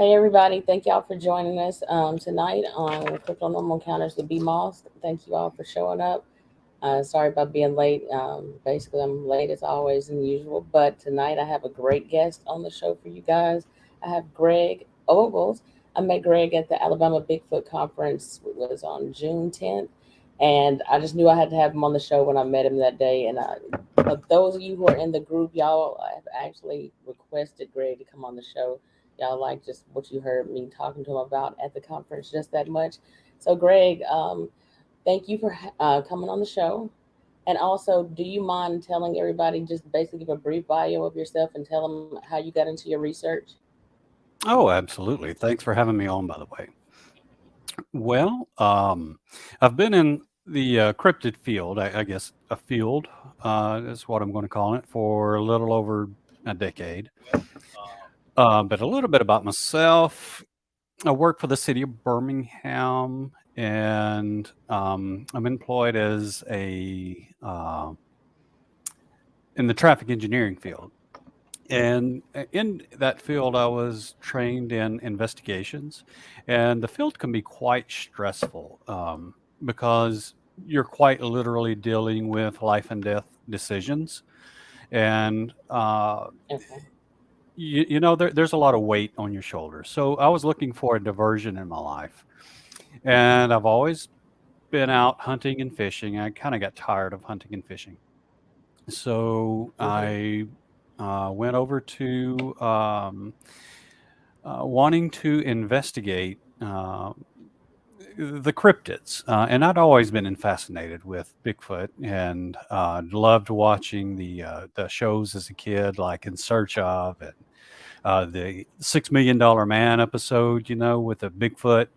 Hey everybody, thank y'all for joining us tonight on Crypto Normal Encounters with B Moss. Thank you all for showing up. Sorry about being late. Basically, I'm late as always and usual, but tonight I have a great guest on the show for you guys. I have Greg Ogles. I met Greg at the Alabama Bigfoot Conference. It was on June 10th, and I just knew I had to have him on the show when I met him that day. And those of you who are in the group, y'all have actually requested Greg to come on the show. Y'all like just what you heard me talking to him about at the conference just that much. So, Greg, thank you for coming on the show. And also, do you mind telling everybody just basically give a brief bio of yourself and tell them how you got into your research? Oh, absolutely. Thanks for having me on, by the way. Well, I've been in the cryptid field, I guess a field is what I'm going to call it, for a little over a decade. But a little bit about myself. I work for the city of Birmingham, and I'm employed as in the traffic engineering field. And in that field, I was trained in investigations, and the field can be quite stressful because you're quite literally dealing with life and death decisions. And, Okay. there's a lot of weight on your shoulders. So I was looking for a diversion in my life. And I've always been out hunting and fishing. I kind of got tired of hunting and fishing. So Mm-hmm. I went over to wanting to investigate the cryptids. And I'd always been fascinated with Bigfoot and loved watching the shows as a kid, like In Search of and the $6 Million Man episode, with the Bigfoot.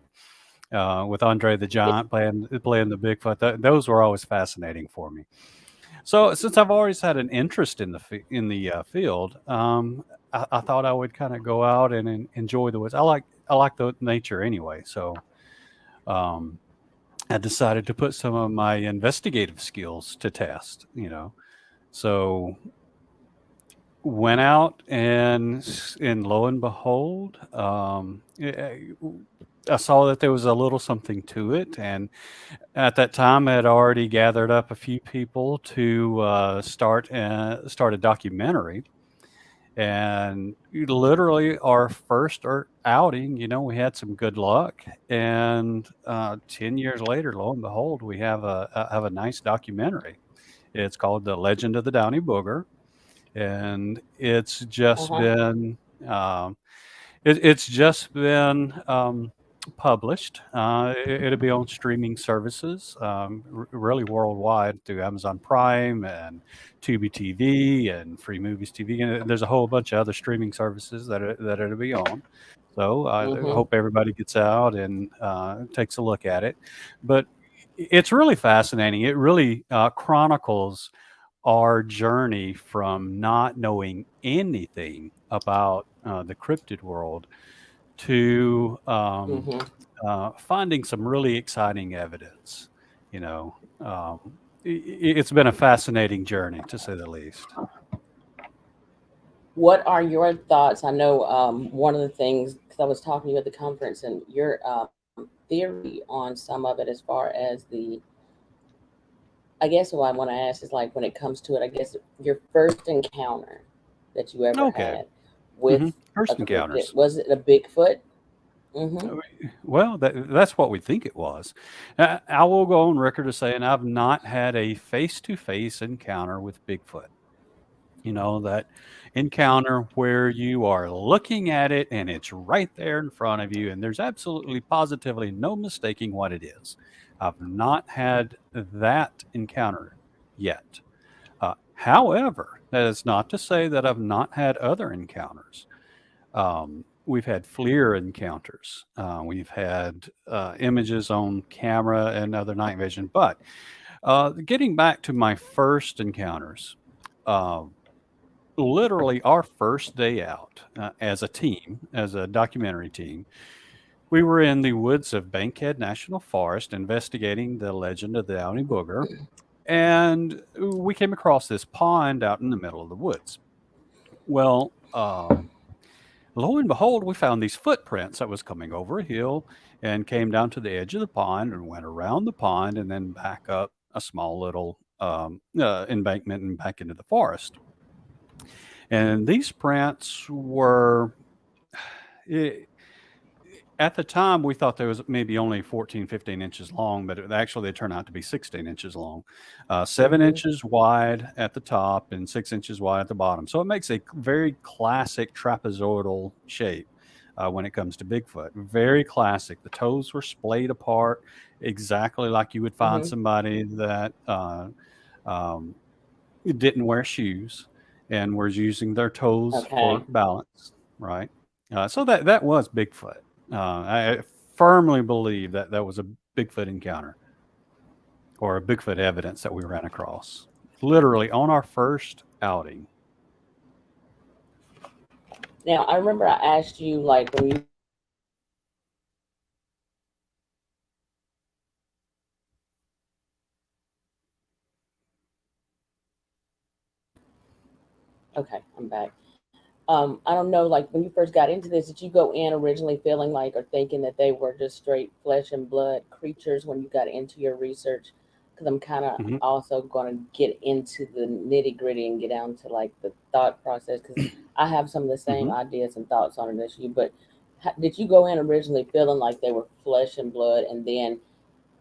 With Andre the Yeah. Giant playing the Bigfoot, those were always fascinating for me. So since I've always had an interest in the field, I thought I would kind of go out and enjoy the woods. I like the nature anyway, so um, I decided to put some of my investigative skills to test. So went out and lo and behold, I saw that there was a little something to it, and at that time, I had already gathered up a few people to start a documentary. And literally, our first outing, we had some good luck, and 10 years later, lo and behold, we have a nice documentary. It's called "The Legend of the Downy Booger," and Uh-huh. um, it's just been published. It'll be on streaming services, really worldwide through Amazon Prime and Tubi TV and Free Movies TV. And there's a whole bunch of other streaming services that it'll be on. So I Mm-hmm. hope everybody gets out and takes a look at it. But it's really fascinating. It really chronicles our journey from not knowing anything about the cryptid world to Mm-hmm. finding some really exciting evidence. You know, it's been a fascinating journey to say the least. What are your thoughts? I know one of the things, because I was talking to you at the conference, and your theory on some of it as far as I guess what I want to ask is like when it comes to it, I guess your first encounter that you ever Okay. had with a First cryptid, encounters. was it a Bigfoot? Mm-hmm. Uh, Well, that's what we think it was. I will go on record as saying I've not had a face to face encounter with Bigfoot. That encounter where you are looking at it and it's right there in front of you, and there's absolutely positively no mistaking what it is. I've not had that encounter yet. However, that is not to say that I've not had other encounters. We've had FLIR encounters. We've had images on camera and other night vision. But getting back to my first encounters, uh, literally our first day out as a team, as a documentary team, we were in the woods of Bankhead National Forest investigating the legend of the Downy Booger. And we came across this pond out in the middle of the woods. Well, Lo and behold, we found these footprints that was coming over a hill and came down to the edge of the pond and went around the pond and then back up a small little embankment and back into the forest. And these prints were, eh, at the time, we thought there was maybe only 14, 15 inches long, but actually they turned out to be 16 inches long, 7 Mm-hmm. inches wide at the top and 6 inches wide at the bottom. So it makes a very classic trapezoidal shape when it comes to Bigfoot. Very classic. The toes were splayed apart, exactly like you would find Mm-hmm. somebody that um, didn't wear shoes and was using their toes for Okay. balance, right? So that was Bigfoot. I firmly believe that that was a Bigfoot encounter or a Bigfoot evidence that we ran across, literally on our first outing. Now I remember I asked you like when you first got into this, did you go in originally feeling like there were flesh and blood creatures, or did you go in originally Okay, I'm back. I don't know, like when you first got into this, did you go in originally feeling like or thinking that they were just straight flesh and blood creatures when you got into your research? Because I'm kind of Mhm. also going to get into the nitty gritty and get down to like the thought process because I have some of the same Mhm. ideas and thoughts on it as you. But did you go in originally feeling like they were flesh and blood, and then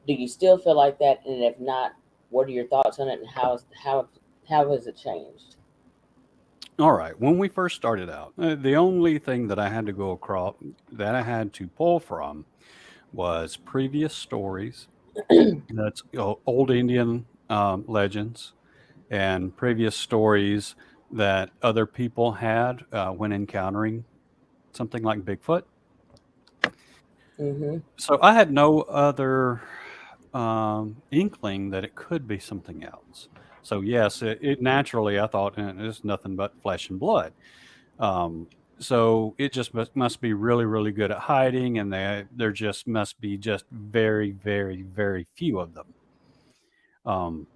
do you still feel like that? And if not, what are your thoughts on it, and how has it changed? All right. When we first started out, the only thing that I had to go across, that I had to pull from, was previous stories. That's old Indian legends and previous stories that other people had when encountering something like Bigfoot. Mm-hmm. So I had no other inkling that it could be something else. So yes, it naturally I thought it's nothing but flesh and blood. Um, so it just must be really, really good at hiding, and there just must be just very, very, very few of them. Um,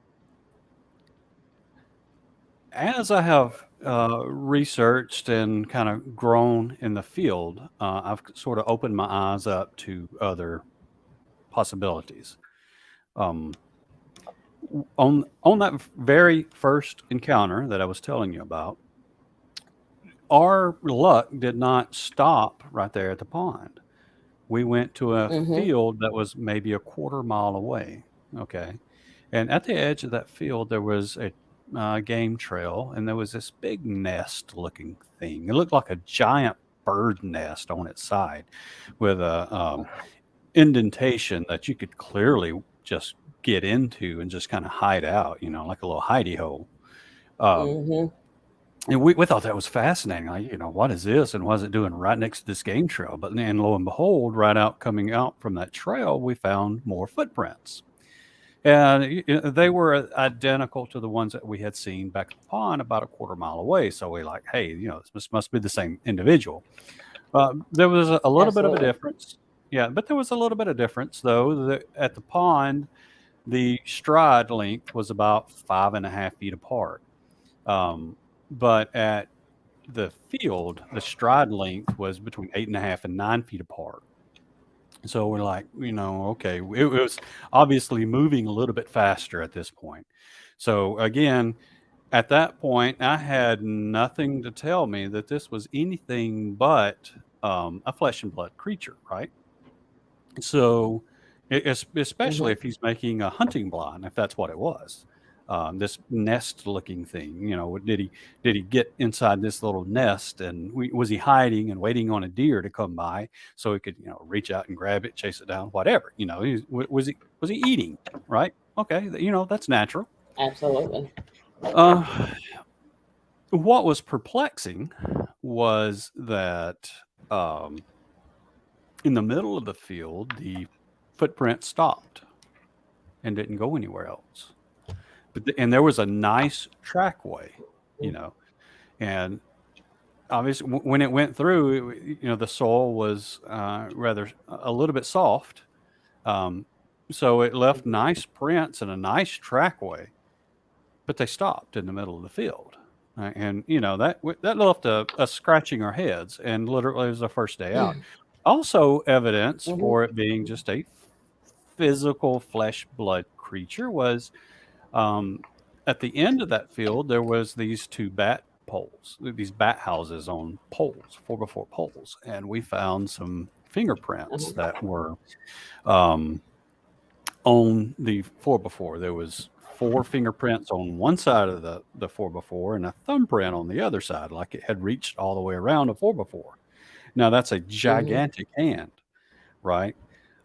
as I have researched and kind of grown in the field, I've sort of opened my eyes up to other possibilities. Um, on that very first encounter that I was telling you about, our luck did not stop right there at the pond. We went to a Mm-hmm. field that was maybe a quarter mile away. Okay, and at the edge of that field there was a game trail, and there was this big nest-looking thing. It looked like a giant bird nest on its side, with a indentation that you could clearly just get into and just kind of hide out, like a little hidey hole. Um, Mm-hmm. and we thought that was fascinating. Like, what is this and what is it doing right next to this game trail? But then lo and behold, right out coming out from that trail, we found more footprints. And they were identical to the ones that we had seen back at the pond about a quarter mile away. So we like, hey, this must be the same individual. There was a little bit of a Absolutely. difference. Yeah, but there was a little bit of difference, though. At the pond, the stride length was about 5.5 feet apart. Um, but at the field, the stride length was between 8.5 and 9 feet apart. So we're like, okay, it was obviously moving a little bit faster at this point. So again, at that point, I had nothing to tell me that this was anything but a flesh and blood creature, right? So, especially Mm-hmm. if he's making a hunting blind, if that's what it was, this nest-looking thing. Did he get inside this little nest, and was he hiding and waiting on a deer to come by so he could reach out and grab it, chase it down, whatever. Was he eating, right? Okay, that's natural. Absolutely. Uh, what was perplexing was that um, in the middle of the field, the footprint stopped and didn't go anywhere else. And there was a nice trackway, you know, and obviously when it went through, the soil was rather a little bit soft, um, so it left Mm-hmm. nice prints and a nice trackway, but they stopped in the middle of the field. And that left us scratching our heads, and literally it was the first day out. Also, evidence Hmm. for it being just a physical flesh blood creature was um, at the end of that field there was these two bat poles, these bat houses on poles, 4x4 poles, and we found some fingerprints Uh-huh. that were um, on the 4x4. There was four fingerprints on one side of the 4x4 and a thumbprint on the other side, like it had reached all the way around a 4x4. Now that's a Hmm. gigantic hand, right?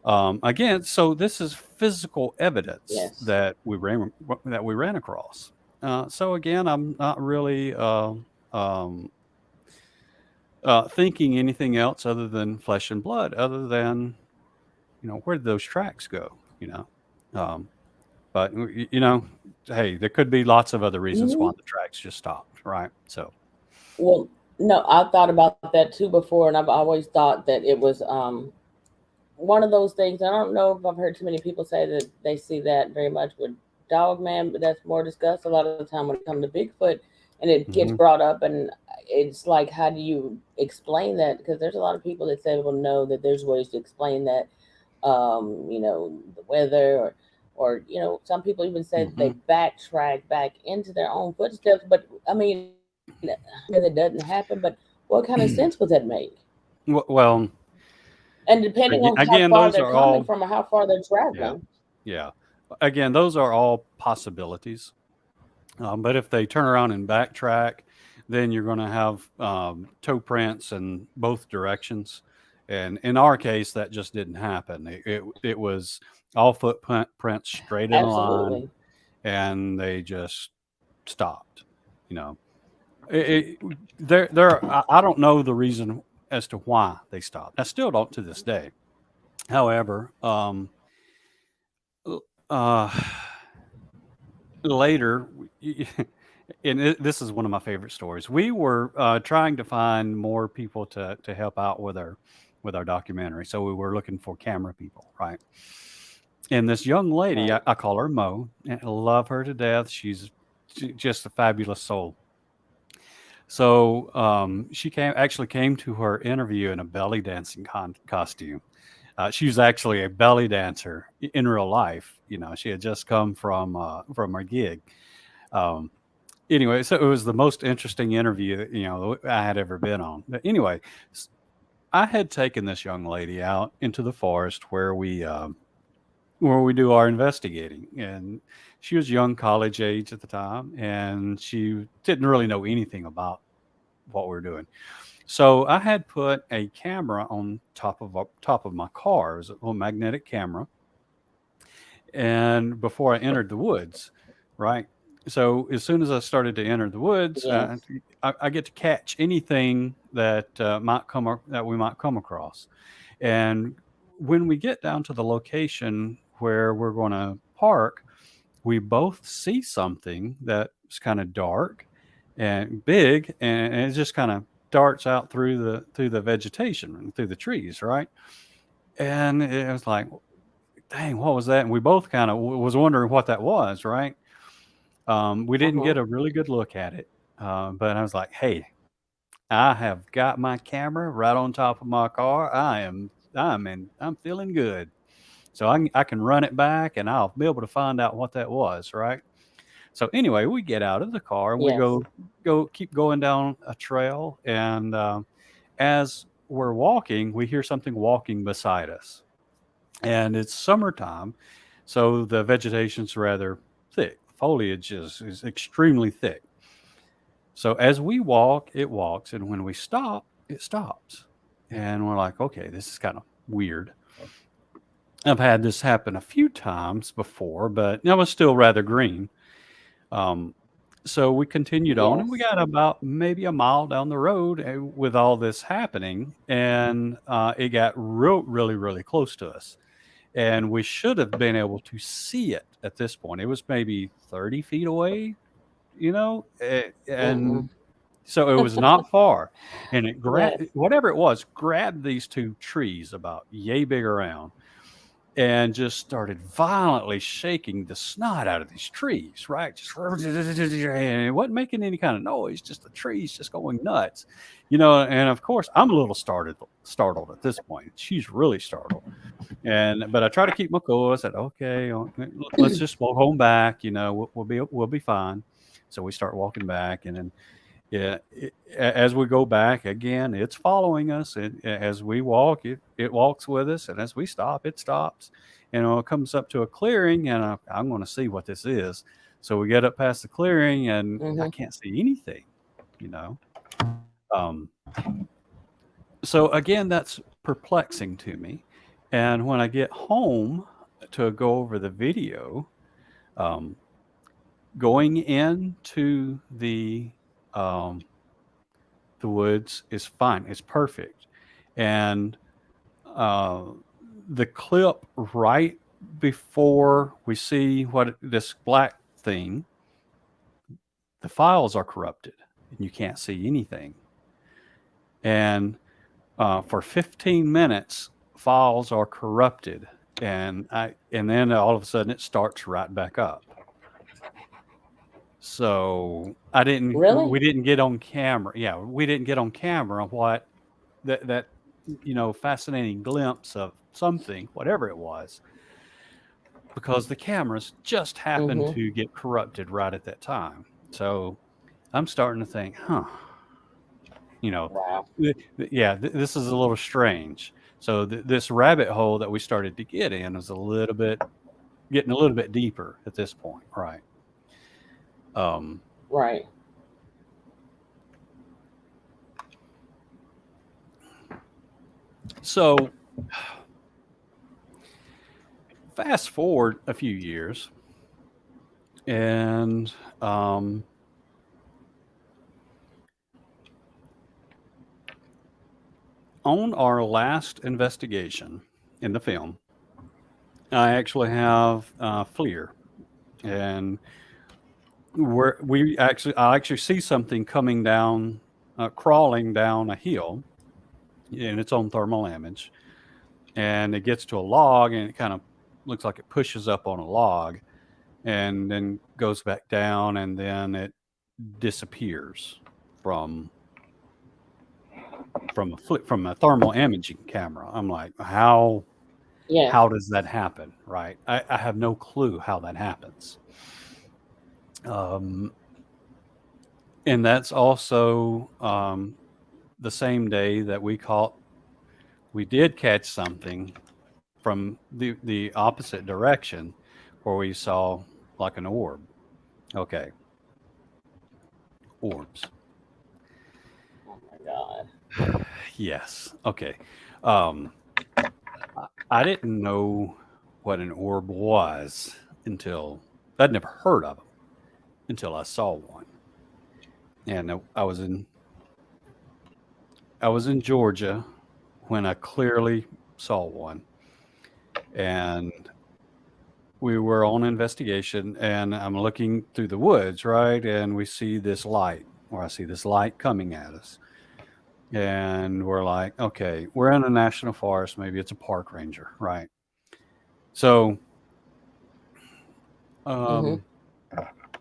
Again, so this is physical evidence Yes. that we ran across. So again, I'm not really um, thinking anything else other than flesh and blood, other than where did those tracks go? Um, but hey, there could be lots of other reasons why Hmm. the tracks just stopped, right? So, Well, no, I thought about that too before, and I've always thought that it was one of those things. I don't know if I've heard too many people say that they see that very much with dog man, but that's more discussed a lot of the time when it comes to Bigfoot, and it gets mhm, brought up, and it's like, how do you explain that? Because there's a lot of people that say, well, no, that there's ways to explain that, the weather, or some people even say that they mhm. backtrack back into their own footsteps. But I mean, that doesn't happen. But what kind of sense would that make? Well, And depending on how again, far those they're are coming all, from or how far they're yeah, traveling. yeah. Again, those are all possibilities. But if they turn around and backtrack, then you're going to have toe prints in both directions. And in our case, that just didn't happen. It was all footprints straight in a line, Absolutely. and they just stopped. You know, I don't know the reason as to why they stopped. I still don't to this day. However, uh, later, and this is one of my favorite stories. We were trying to find more people to help out with our documentary, so we were looking for camera people, right? And this young lady, Right. I call her Mo, and I love her to death. She's just a fabulous soul. So she actually came to her interview in a belly dancing costume. She was actually a belly dancer in real life. She had just come from her gig. Um, anyway, so it was the most interesting interview that I had ever been on. But anyway, I had taken this young lady out into the forest where we do our investigating, and she was young, college age at the time, and she didn't really know anything about what we are doing. So I had put a camera on top of my car. It was a little magnetic camera, and before I entered the woods, right? So as soon as I started to enter the woods, Yes. I get to catch anything that that we might come across. And when we get down to the location where we're going to park, we both see something that's kind of dark and big, and it just kind of darts out through the vegetation and through the trees, right? And it was like, dang, what was that? And we both kind of was wondering what that was, right? We Uh didn't huh. get a really good look at it, but I was like, hey, I have got my camera right on top of my car. I'm feeling good. So I can run it back and I'll be able to find out what that was, right? So anyway, we get out of the car and we Yes. keep going down a trail, and as we're walking, we hear something walking beside us, and it's summertime, so the vegetation's rather thick. Foliage is extremely thick. So as we walk, it walks, and when we stop, it stops. And we're like, okay, this is kind of weird. I've had this happen a few times before, but it was still rather green. Um, so we continued on, and we Yes. got about maybe a mile down the road with all this happening, and it got really, really close to us. And we should have been able to see it at this point. It was maybe 30 feet away, and Mm-mm. so it was not far, and it Yes. grabbed whatever it was, grabbed these two trees about yay big around, and just started violently shaking the snot out of these trees, right? Just and it wasn't making any kind of noise, just the trees just going nuts, And of course, I'm a little startled at this point. She's really startled, but I try to keep my cool. I said, "Okay, let's just walk home back. We'll be fine." So we start walking back, and then yeah, as we go back again, it's following us. As we walk, it walks with us, and as we stop, it stops. It comes up to a clearing, and I'm going to see what this is. So we get up past the clearing, and I Mm-hmm. can't see anything. You know, um, so again, that's perplexing to me. And when I get home to go over the video, um, going into um, the woods is fine. It's perfect. And uh, the clip right before we see what this black thing, the files are corrupted and you can't see anything. And for 15 minutes, files are corrupted. And then all of a sudden it starts right back up. So Really? we didn't get on camera. Yeah, we didn't get on camera what that fascinating glimpse of something, whatever it was, because the cameras just happened Mm-hmm. to get corrupted right at that time. So I'm starting to think, you know, Wow. yeah, this is a little strange. So this rabbit hole that we started to get in was getting a little bit deeper at this point, right? Um, Right. so fast forward a few years, and on our last investigation in the film, I actually have FLIR, and I actually see something coming down, crawling down a hill, and it's on thermal image, and it gets to a log, and it kind of looks like it pushes up on a log, and then goes back down, and then it disappears from from a thermal imaging camera. I'm like, Yeah. how does that happen? Right? I have no clue how that happens. Um, and that's also the same day that we did catch something from the opposite direction, where we saw like an orb. Okay, orbs. Oh my God. Yes. Okay. Um, I didn't know what an orb was until I'd never heard of them until I saw one. And I was in Georgia when I clearly saw one, and we were on investigation, and I'm looking through the woods, right, and we see this light, or I see this light coming at us, and we're like, okay, we're in a national forest, maybe it's a park ranger, right? So Mm-hmm. um,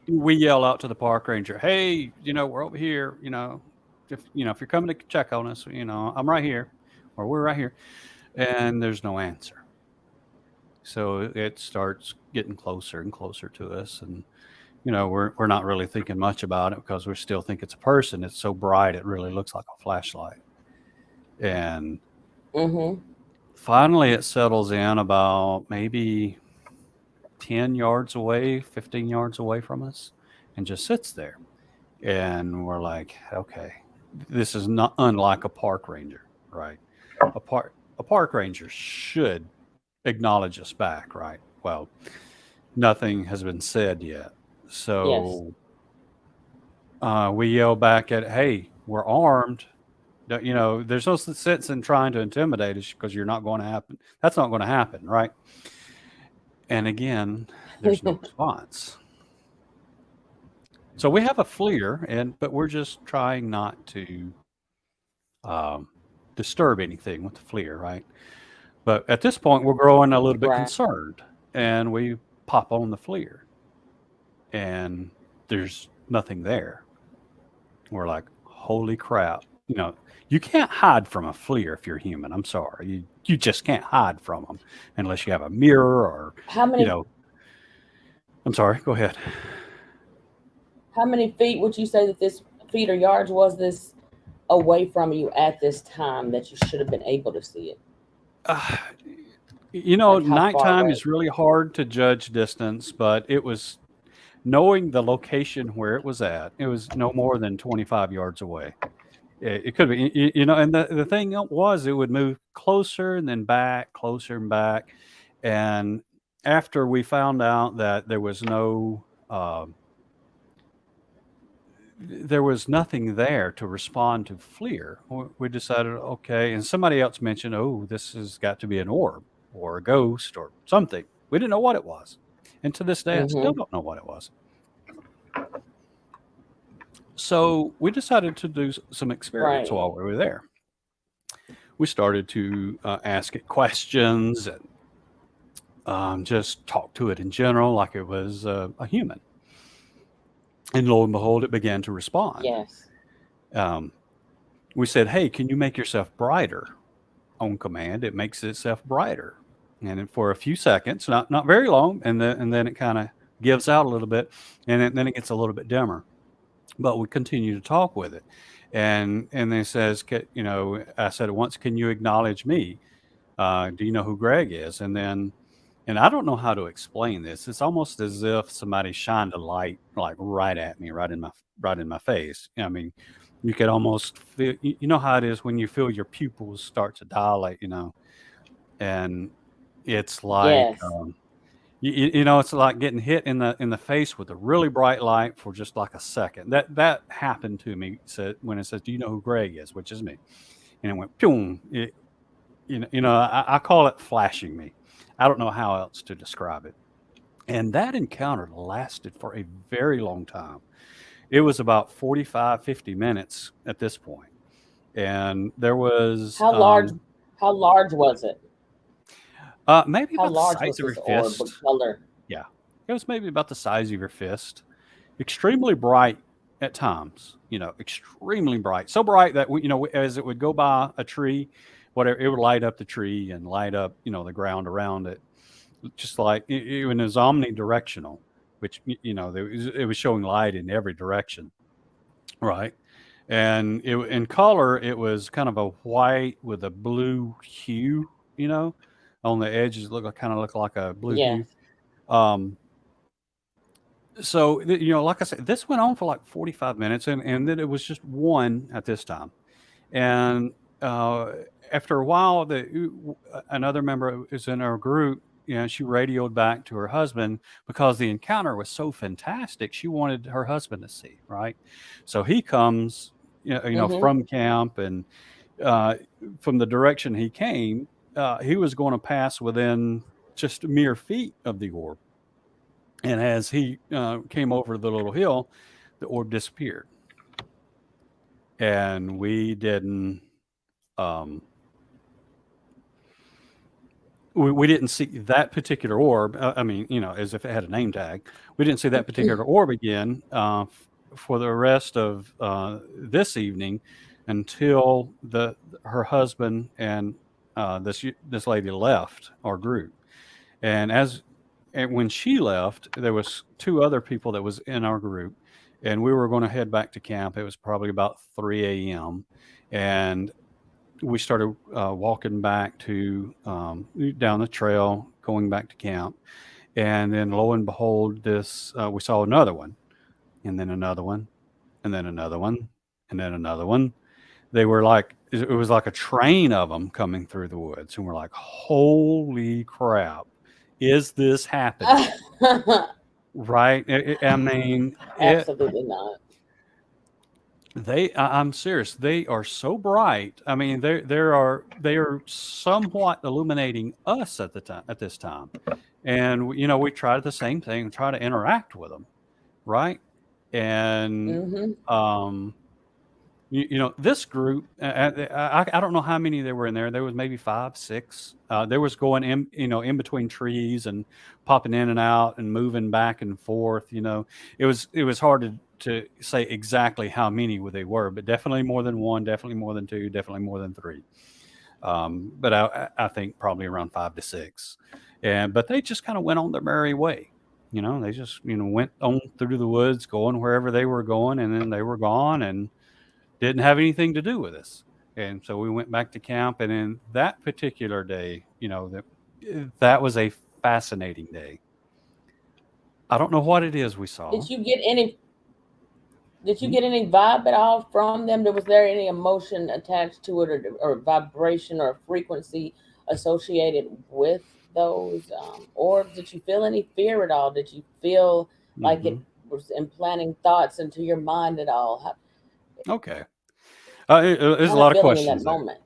we yell out to the park ranger, hey, we're over here, if you're coming to check on us, I'm right here, or we're right here, and there's no answer. So it starts getting closer and closer to us, and we're not really thinking much about it because we still think it's a person. It's so bright it really looks like a flashlight. And Mm-hmm. finally it settles in about maybe 10 yards away, 15 yards away from us, and just sits there. And we're like, okay, this is not unlike a park ranger, right? A park ranger should acknowledge us back, right? Well, nothing has been said yet. Yes. So we yell back at, hey, we're armed. There's no sense in trying to intimidate us because you're not going to happen. That's not going to happen, right? And again, there's no response. So we have a FLIR, but we're just trying not to um, disturb anything with the FLIR, right? But at this point, we're growing a little bit Right. concerned, and we pop on the FLIR, and there's nothing there. We're like, holy crap. You can't hide from a FLIR if you're human. I'm sorry. You just can't hide from them unless you have a mirror or, How you many know, I'm sorry, go ahead. how many feet would you say that this feet or yards was this away from you at this time that you should have been able to see it? Uh, Like how far nighttime away? is really hard to judge distance, but it was knowing the location where it was at, it was no more than 25 yards away. It could be, and the thing was, it would move closer and then back, closer and back. And after we found out that there was nothing there to respond to FLIR, we decided, okay. And somebody else mentioned, oh, this has got to be an orb or a ghost or something. We didn't know what it was. And to this day, I still Mm-hmm. don't know what it was. So we decided to do some experiments Right. while we were there. We started to ask it questions and just talk to it in general like it was a human. And lo and behold, it began to respond. Yes. Um, we said, hey, can you make yourself brighter? On command, it makes itself brighter. And then for a few seconds, not very long, and then it kind of gives out a little bit, and then it gets a little bit dimmer. But we continue to talk with it, and then it says, I said it once, can you acknowledge me? Do you know who Greg is? And I don't know how to explain this. It's almost as if somebody shined a light like right at me, right in my face. I mean, you could almost feel. You know how it is when you feel your pupils start to dilate. And it's like Yes. it's like getting hit in the face with a really bright light for just like a second. That happened to me. Said when it says, "Do you know who Greg is?" Which is me, and it went boom. I call it flashing me. I don't know how else to describe it. And that encounter lasted for a very long time. It was about 45, 50 minutes at this point. And there was How large? How large was it? maybe How about the large size was of your this orb? fist. What color? Yeah. It was maybe about the size of your fist. Extremely bright at times, extremely bright. So bright that, as it would go by a tree, whatever, it would light up the tree and light up, the ground around it. Just like it was omnidirectional, which, it was showing light in every direction. Right. And in color, it was kind of a white with a blue hue, you know, on the edges, kind of look like a blue hue. Yes. Um, so, like I said, this went on for like 45 minutes, and then it was just one at this time. And uh, after a while, another member who's in our group, she radioed back to her husband because the encounter was so fantastic. She wanted her husband to see, right? So he comes, Mm-hmm. from camp, and uh, from the direction he came, he was going to pass within just mere feet of the orb. And as he came over the little hill, the orb disappeared, and we didn't. Um, we didn't see that particular orb. I mean, as if it had a name tag. We didn't see that particular orb again for the rest of this evening until her husband and this lady left our group. And when she left, there was two other people that was in our group, and we were going to head back to camp. It was probably about 3 a.m. And we started walking back to down the trail, going back to camp, and then lo and behold, this we saw another one, and then another one, and then another one, and then another one. They were like it was like a train of them coming through the woods, and we're like, "Holy crap, is this happening?" Right? I mean, Absolutely not. I'm serious. They are so bright. I mean, they are somewhat illuminating us at this time, and we tried the same thing, try to interact with them, right? And Mm-hmm. um, This group, I don't know how many there were in there. There was maybe 5, 6. There was going in between trees and popping in and out and moving back and forth. It was hard to say exactly how many they were, but definitely more than one, definitely more than two, definitely more than three. But I think probably around 5 to 6. But they just kind of went on their merry way. They just went on through the woods, going wherever they were going, and then they were gone and didn't have anything to do with us. And so we went back to camp, and in that particular day, that was a fascinating day. I don't know what it is we saw. Did you get any? Did you Hmm? get any vibe at all from them? Was there any emotion attached to it, or vibration or frequency associated with those orbs? Did you feel any fear at all? Did you feel like it Hmm. was implanting thoughts into your mind at all? Okay. There's a Kind of lot of feeling in that questions there. moment.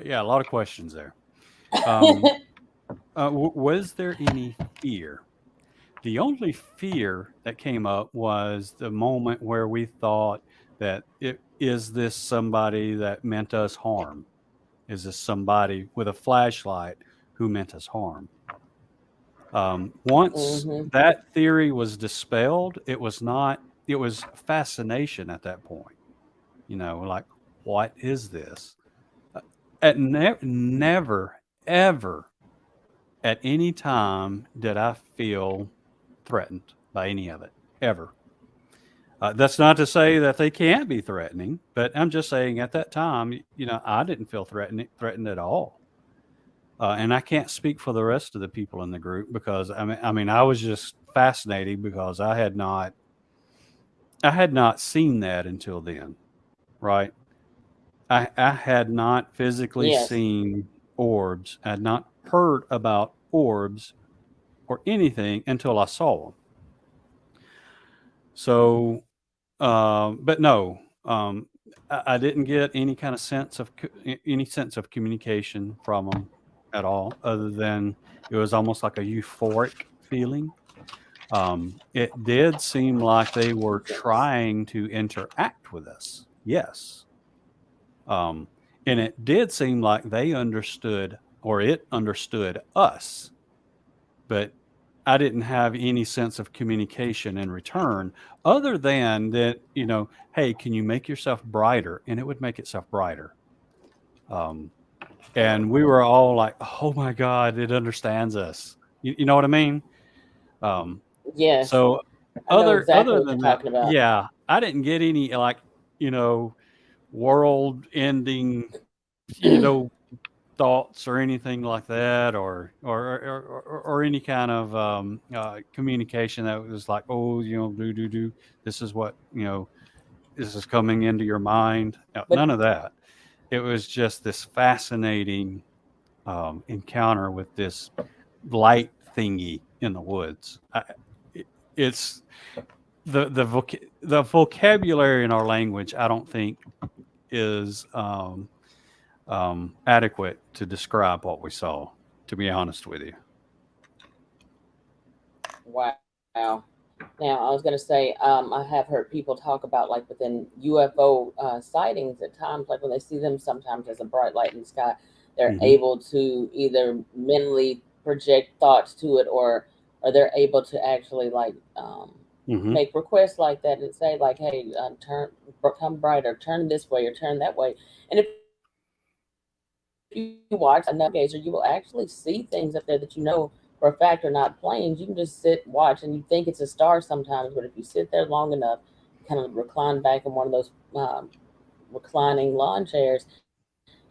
Yeah, a lot of questions there. Um, was there any fear? The only fear that came up was the moment where we thought that is this somebody that meant us harm? Is this somebody with a flashlight who meant us harm? Once Hmm. that theory was dispelled, it was not, it was fascination at that point. Like, what is this? Never, ever at any time did I feel threatened by any of it, ever. That's not to say that they can't be threatening, but I'm just saying at that time, I didn't feel threatened at all. And I can't speak for the rest of the people in the group because I mean, I was just fascinated because I had not seen that until then, right? I had not physically Yes. seen orbs. I had not heard about orbs or anything until I saw them. So, but no, I didn't get any kind of any sense of communication from them at all, other than it was almost like a euphoric feeling. It did seem like they were Yes. trying to interact with us. Yes. Um, and it did seem like they understood, or it understood us, but I didn't have any sense of communication in return other than that, hey, can you make yourself brighter? And it would make itself brighter. Um, and we were all like, oh my God, it understands us. You know what I mean? Um, Yes. so I know exactly other what you're than that, talking about. yeah, I didn't get any like, you know, world ending, you know, thoughts or anything like that, or any kind of communication that was like, oh, do this is what this is coming into your mind. But None of that. It was just this fascinating encounter with this light thingy in the woods. It's the vocabulary in our language. I don't think is adequate to describe what we saw. To be honest with you. wow. Now, I was going to say, I have heard people talk about like within UFO sightings at times, like when they see them sometimes as a bright light in the sky, they're Hmm. able to either mentally project thoughts to it, or they're able to actually like Hmm. make requests like that and say like, hey, become brighter, turn this way or turn that way. And if you watch enough navigator, you will actually see things up there that you know for a fact are not planes. You can just sit, watch, and you think it's a star sometimes, but if you sit there long enough, kind of recline back in one of those reclining lawn chairs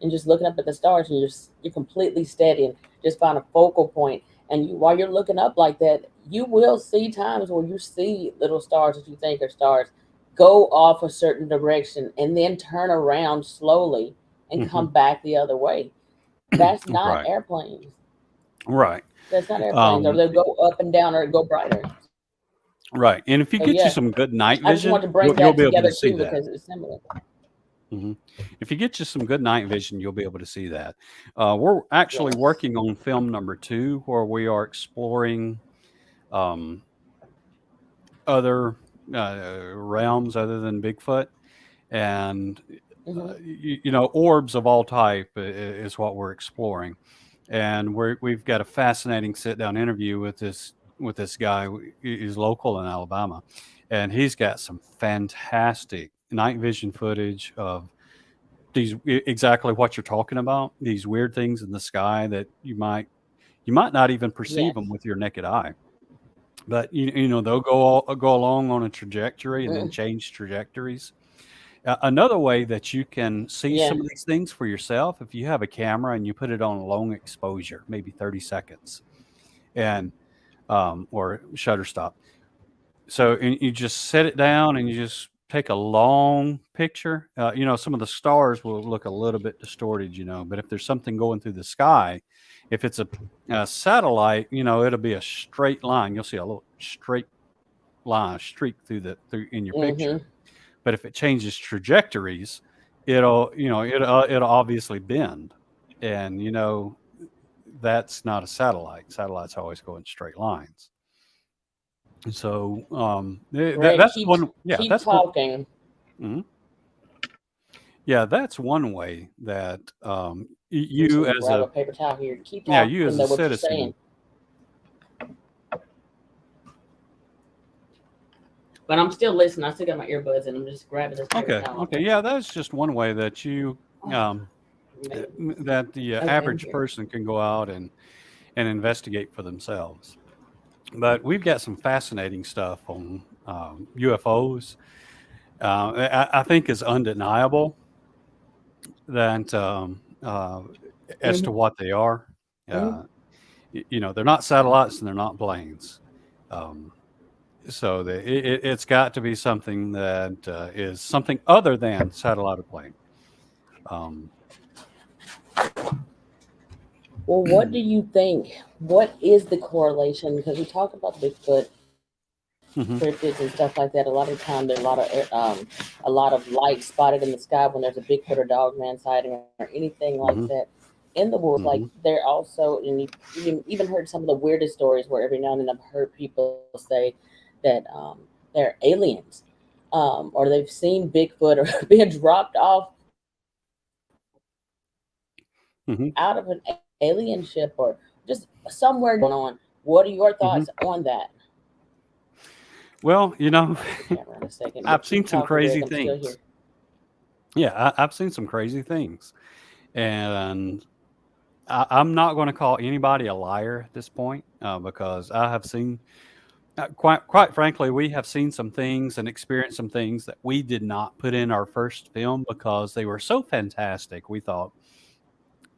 and just looking up at the stars, and you're completely steady and just find a focal point. And while you're looking up like that, you will see times where you see little stars that you think are stars go off a certain direction and then turn around slowly and Hmm. come back the other way. That's not Right. airplanes. Right. That's not airplanes, or Um, they'll go up and down or go brighter. So right. yeah, And if you get you some good I night just wanted to vision, bring that you'll be together able to too see because that. it's similar. Hmm. If you get you some good night vision, you'll be able to see that. We're actually Yes. working on film number 2, where we are exploring um, other realms other than Bigfoot, and Hmm. orbs of all type is what we're exploring, and we've got a fascinating sit down interview with this guy. He's local in Alabama, and he's got some fantastic night vision footage of exactly what you're talking about. These weird things in the sky that you might not even perceive them Yes. with your naked eye, but they'll go along on a trajectory and then Mm. change trajectories. Another way that you can see Yeah. some of these things for yourself, if you have a camera and you put it on a long exposure, maybe 30 seconds, and or shutter stop. So and you just set it down and you just take a long picture. Some of the stars will look a little bit distorted, but if there's something going through the sky, if it's a satellite, it'll be a straight line. You'll see a little straight line streak through in your picture. Hmm. But if it changes trajectories, it'll obviously bend, and that's not a satellite. Satellites always go in straight lines. So Greg, that's one. Yeah, keep that's one. talking. Mhm. Yeah, that's one way that I'm just you gonna as grab a a paper towel here. Keep yeah, talking you as a though what you're saying. citizen. But I'm still listening. I still got my earbuds and I'm just grabbing this paper Okay, towel. okay, yeah, that's just one way that Maybe. that the Okay, I'm average here. person can go out and investigate for themselves. But we've got some fascinating stuff on UFOs. I think is undeniable that as to Hmm. what they are. Hmm. Uh, they're not satellites and they're not planes. Um, so it's got to be something that is something other than satellite or plane. Um, Well, what do you think? What is the correlation? Because we talk about Bigfoot, mhm, cryptids, and stuff like that. A lot of the time, there are a lot of lights spotted in the sky when there's a Bigfoot or dogman sighting or anything like mhm, that in the woods. Like mhm, they're also, and you even heard some of the weirdest stories where every now and then I've heard people say that they're aliens, or they've seen Bigfoot or being dropped off mhm, out of an alien ship or just somewhere going on. What are your mhm. thoughts on that? Well, Put the camera in a second, but I've keep seen some talking, Greg. crazy I'm still things. here. Yeah, I've seen some crazy things, and I'm not going to call anybody a liar at this point because I have seen, quite frankly, we have seen some things and experienced some things that we did not put in our first film because they were so fantastic. We thought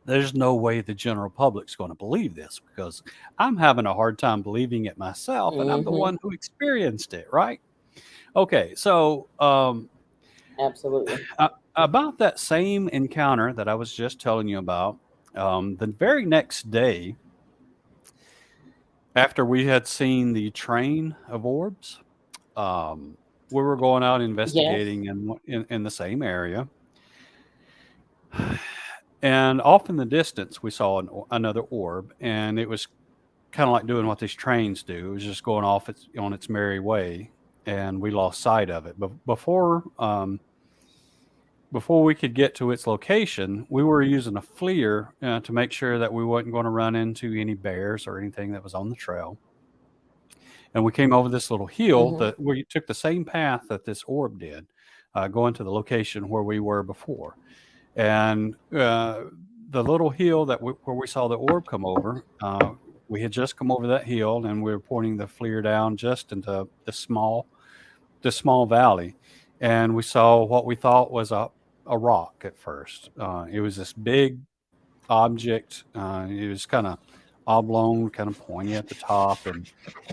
there's no way the general public's going to believe this because I'm having a hard time believing it myself, and I'm the Mm-hmm. one who experienced it, right? Okay, so Absolutely. about that same encounter that I was just telling you about, the very next day after we had seen the train of orbs, we were going out Yes. investigating in the same area, and off in the distance we saw another orb, and it was kind of like doing what these trains do. It was just going off on its merry way, and we lost sight of it. But before we could get to its location, we were using a FLIR to make sure that we wasn't going to run into any bears or anything that was on the trail. And we came over this little hill Mm-hmm. that we took the same path that this orb did, going to the location where we were before. And the little hill where we saw the orb come over, we had just come over that hill, and we were pointing the FLIR down just into the small valley, and we saw what we thought was a rock at first. It was this big object. It was kind of oblong, kind of pointy at the top, and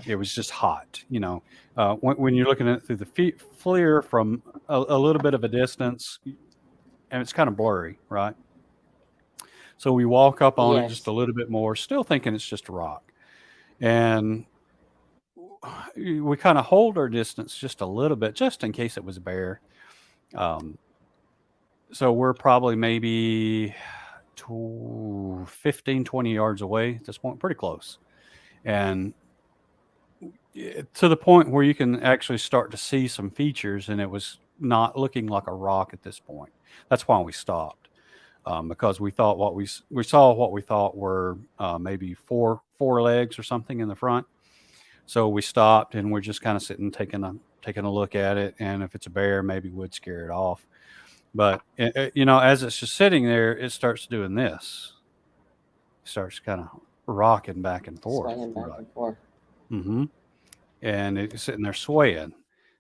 it was just hot. When you're looking at it through the FLIR from a little bit of a distance, and it's kind of blurry, right? So we walk up on it just Yes. a little bit more, still thinking it's just a rock, and we kind of hold our distance just a little bit, just in case it was a bear. Um, so we're probably maybe 15, 20 yards away at this point, pretty close. And to the point where you can actually start to see some features. And it was not looking like a rock at this point. That's why we stopped, because we thought we saw what we thought were maybe four legs or something in the front. So we stopped and we're just kind of sitting, taking a look at it. And if it's a bear, maybe would scare it off. But as it's just sitting there, it starts doing this. It starts kind of rocking back and forth. Swaying We're back like, and forth. mm-hmm. And it's sitting there swaying.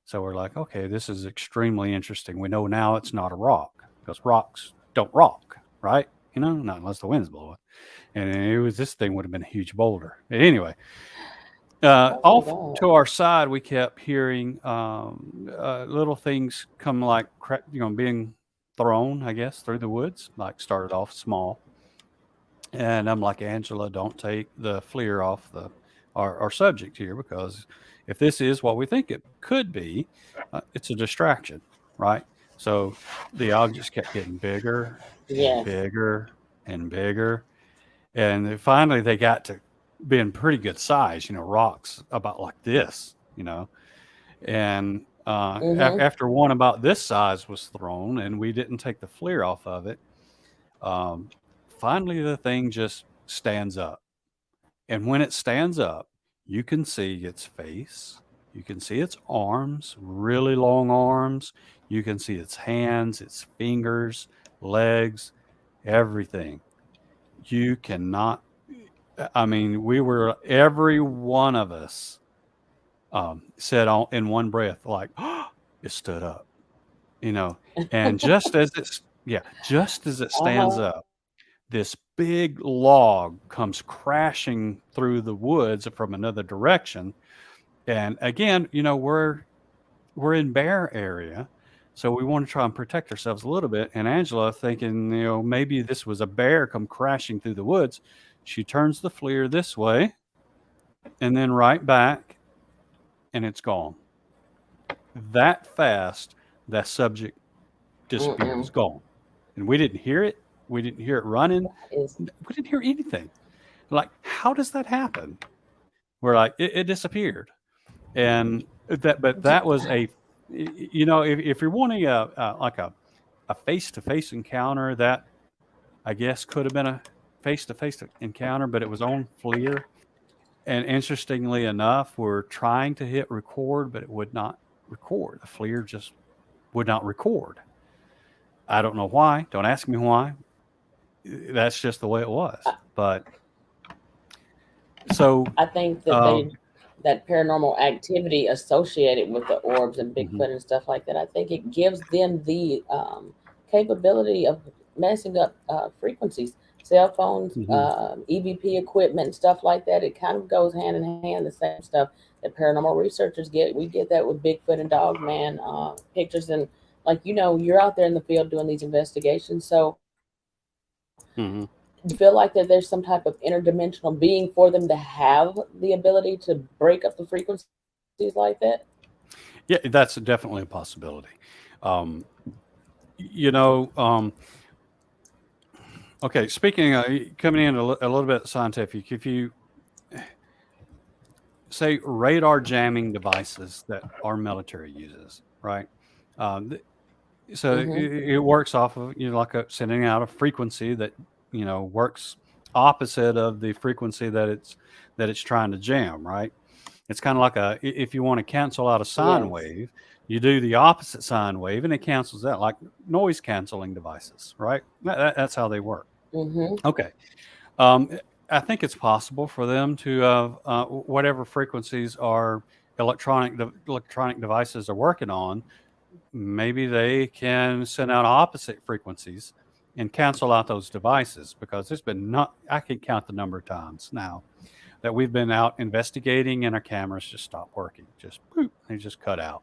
So we're like, okay, this is extremely interesting. We know now it's not a rock because rocks don't rock, right? Not unless the wind's blowing. And this thing would have been a huge boulder. But anyway, Oh my off God. to our side, we kept hearing little things come like, being thrown, I guess, through the woods. Like started off small, and I'm like, Angela, don't take the FLIR off our subject here, because if this is what we think it could be, it's a distraction, right? So the objects kept getting bigger and Yes. bigger and bigger, and then finally they got to being pretty good size. Rocks about like this. And Mm-hmm. after one about this size was thrown, and we didn't take the FLIR off of it, um, finally the thing just stands up. And when it stands up, you can see its face. You can see its arms, really long arms. You can see its hands, its fingers, legs, everything. You cannot, I mean, every one of us said in one breath, like, oh, it stood up, you know, and just as it stands Uh-huh. up, this big log comes crashing through the woods from another direction. And again, we're in bear area, so we want to try and protect ourselves a little bit. And Angela, thinking, maybe this was a bear come crashing through the woods, she turns the FLIR this way and then right back, and it's gone. That fast, that subject disappeared. It's Mm-mm. gone. And we didn't hear it. We didn't hear it running. Is We didn't hear anything. Like, how does that happen? We're like, it disappeared. And but that was if you're wanting like a face-to-face encounter, that I guess could have been a face-to-face encounter, but it was on FLIR. And interestingly enough, we're trying to hit record, but it would not record. The FLIR just would not record. I don't know why. Don't ask me why. That's just the way it was. I, But so, I think that um, that paranormal activity associated with the orbs and mhm, Bigfoot and stuff like that, I think it gives them the capability of messing up frequencies, cell phones, mhm. EVP equipment, and stuff like that. It kind of goes hand in hand, the same stuff that paranormal researchers get. We get that with Bigfoot and Dogman pictures. And, like, you're out there in the field doing these investigations. So, Mhm. do you feel like that there's some type of interdimensional being for them to have the ability to break up the frequencies like that? Yeah, that's definitely a possibility. Um, you know, um, okay, speaking coming in a little bit scientific, if you say radar jamming devices that our military uses, right? Um, th- so Mm-hmm. it works off of like sending out a frequency that works opposite of the frequency that it's trying to jam, right? It's kind of like if you want to cancel out a sine Yes. wave, you do the opposite sine wave and it cancels out, like noise canceling devices, right? That's how they work. Mm-hmm. Okay. Um, I think it's possible for them to whatever frequencies our electronic devices are working on. Maybe they can send out opposite frequencies and cancel out those devices, because there's been not I can count the number of times now that we've been out investigating and our cameras just stop working. Just boop, they just cut out.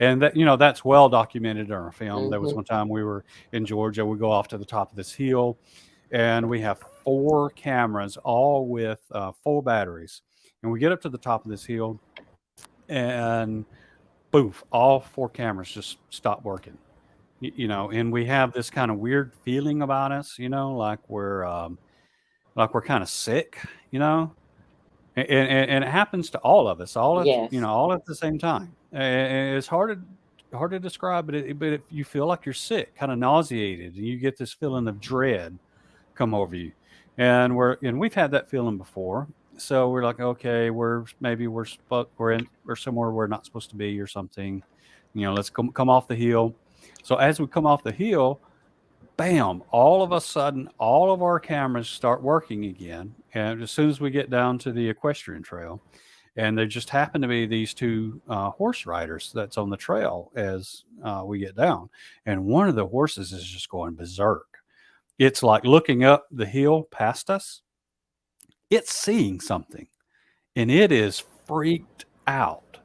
And that's well documented in our film. There was Mm-hmm. one time we were in Georgia. We go off to the top of this hill, and we have four cameras, all with full batteries. And we get up to the top of this hill, and boof, all four cameras just stop working. And we have this kind of weird feeling about us, like we're kind of sick, you know, and it happens to all of us, Yes. all at the same time. And it's hard hard to describe, but if you feel like you're sick, kind of nauseated, and you get this feeling of dread come over you. And we've had that feeling before. So we're like, okay, we're somewhere we're not supposed to be or something. Let's come off the hill. So as we come off the hill, bam, all of a sudden, all of our cameras start working again. And as soon as we get down to the equestrian trail, and there just happen to be these two horse riders that's on the trail as we get down. And one of the horses is just going berserk. It's like looking up the hill past us. It's seeing something, and it is freaked out.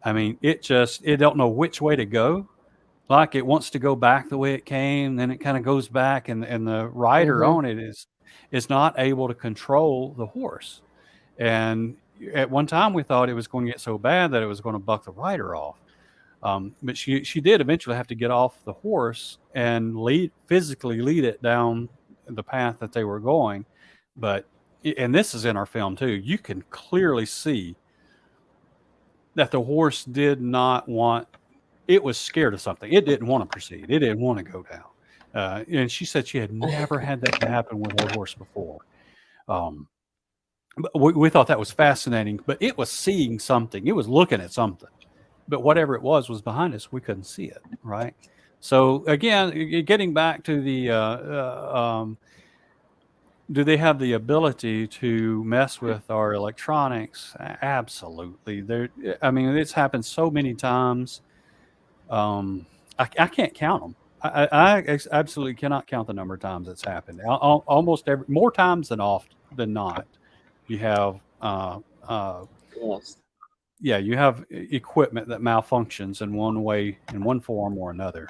I mean, it don't know which way to go. Like it wants to go back the way it came, then it kind of goes back, and the rider Mm-hmm. on it is not able to control the horse. And at one time, we thought it was going to get so bad that it was going to buck the rider off. But she did eventually have to get off the horse and physically lead it down the path that they were going. But and this is in our film too. You can clearly see that the horse did not want. It was scared of something. It didn't want to proceed. It didn't want to go down. And she said she had never had that happen with her horse before. Um, but we thought that was fascinating. But it was seeing something. It was looking at something. But whatever it was behind us. We couldn't see it. Right. So again, getting back to the do they have the ability to mess with our electronics? Absolutely. I mean, it's happened so many times. I can't count them. Absolutely cannot count the number of times it's happened. Almost more times than not. You have, Yes. yeah, you have equipment that malfunctions in one way, in one form or another.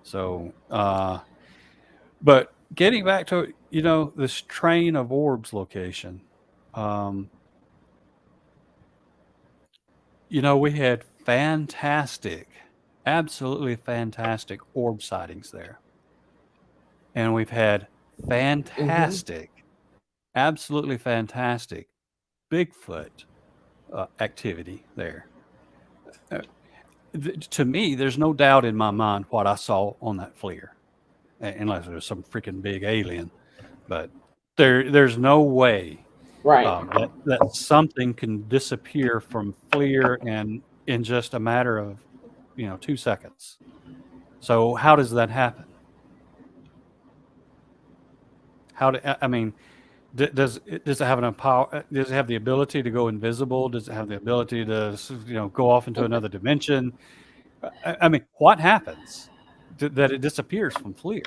So, but getting back to this train of orbs location, um, we had fantastic, absolutely fantastic orb sightings there, and we've had Mm-hmm. fantastic, absolutely fantastic Bigfoot activity there. Uh, to me, there's no doubt in my mind what I saw on that FLIR, unless there's some freaking big alien. But there's no way Right. that something can disappear from FLIR and in just a matter of 2 seconds. So how does that happen? I mean, does it have an power? Does it have the ability to go invisible? Does it have the ability to go off into another dimension? I mean, what happens that it disappears from FLIR?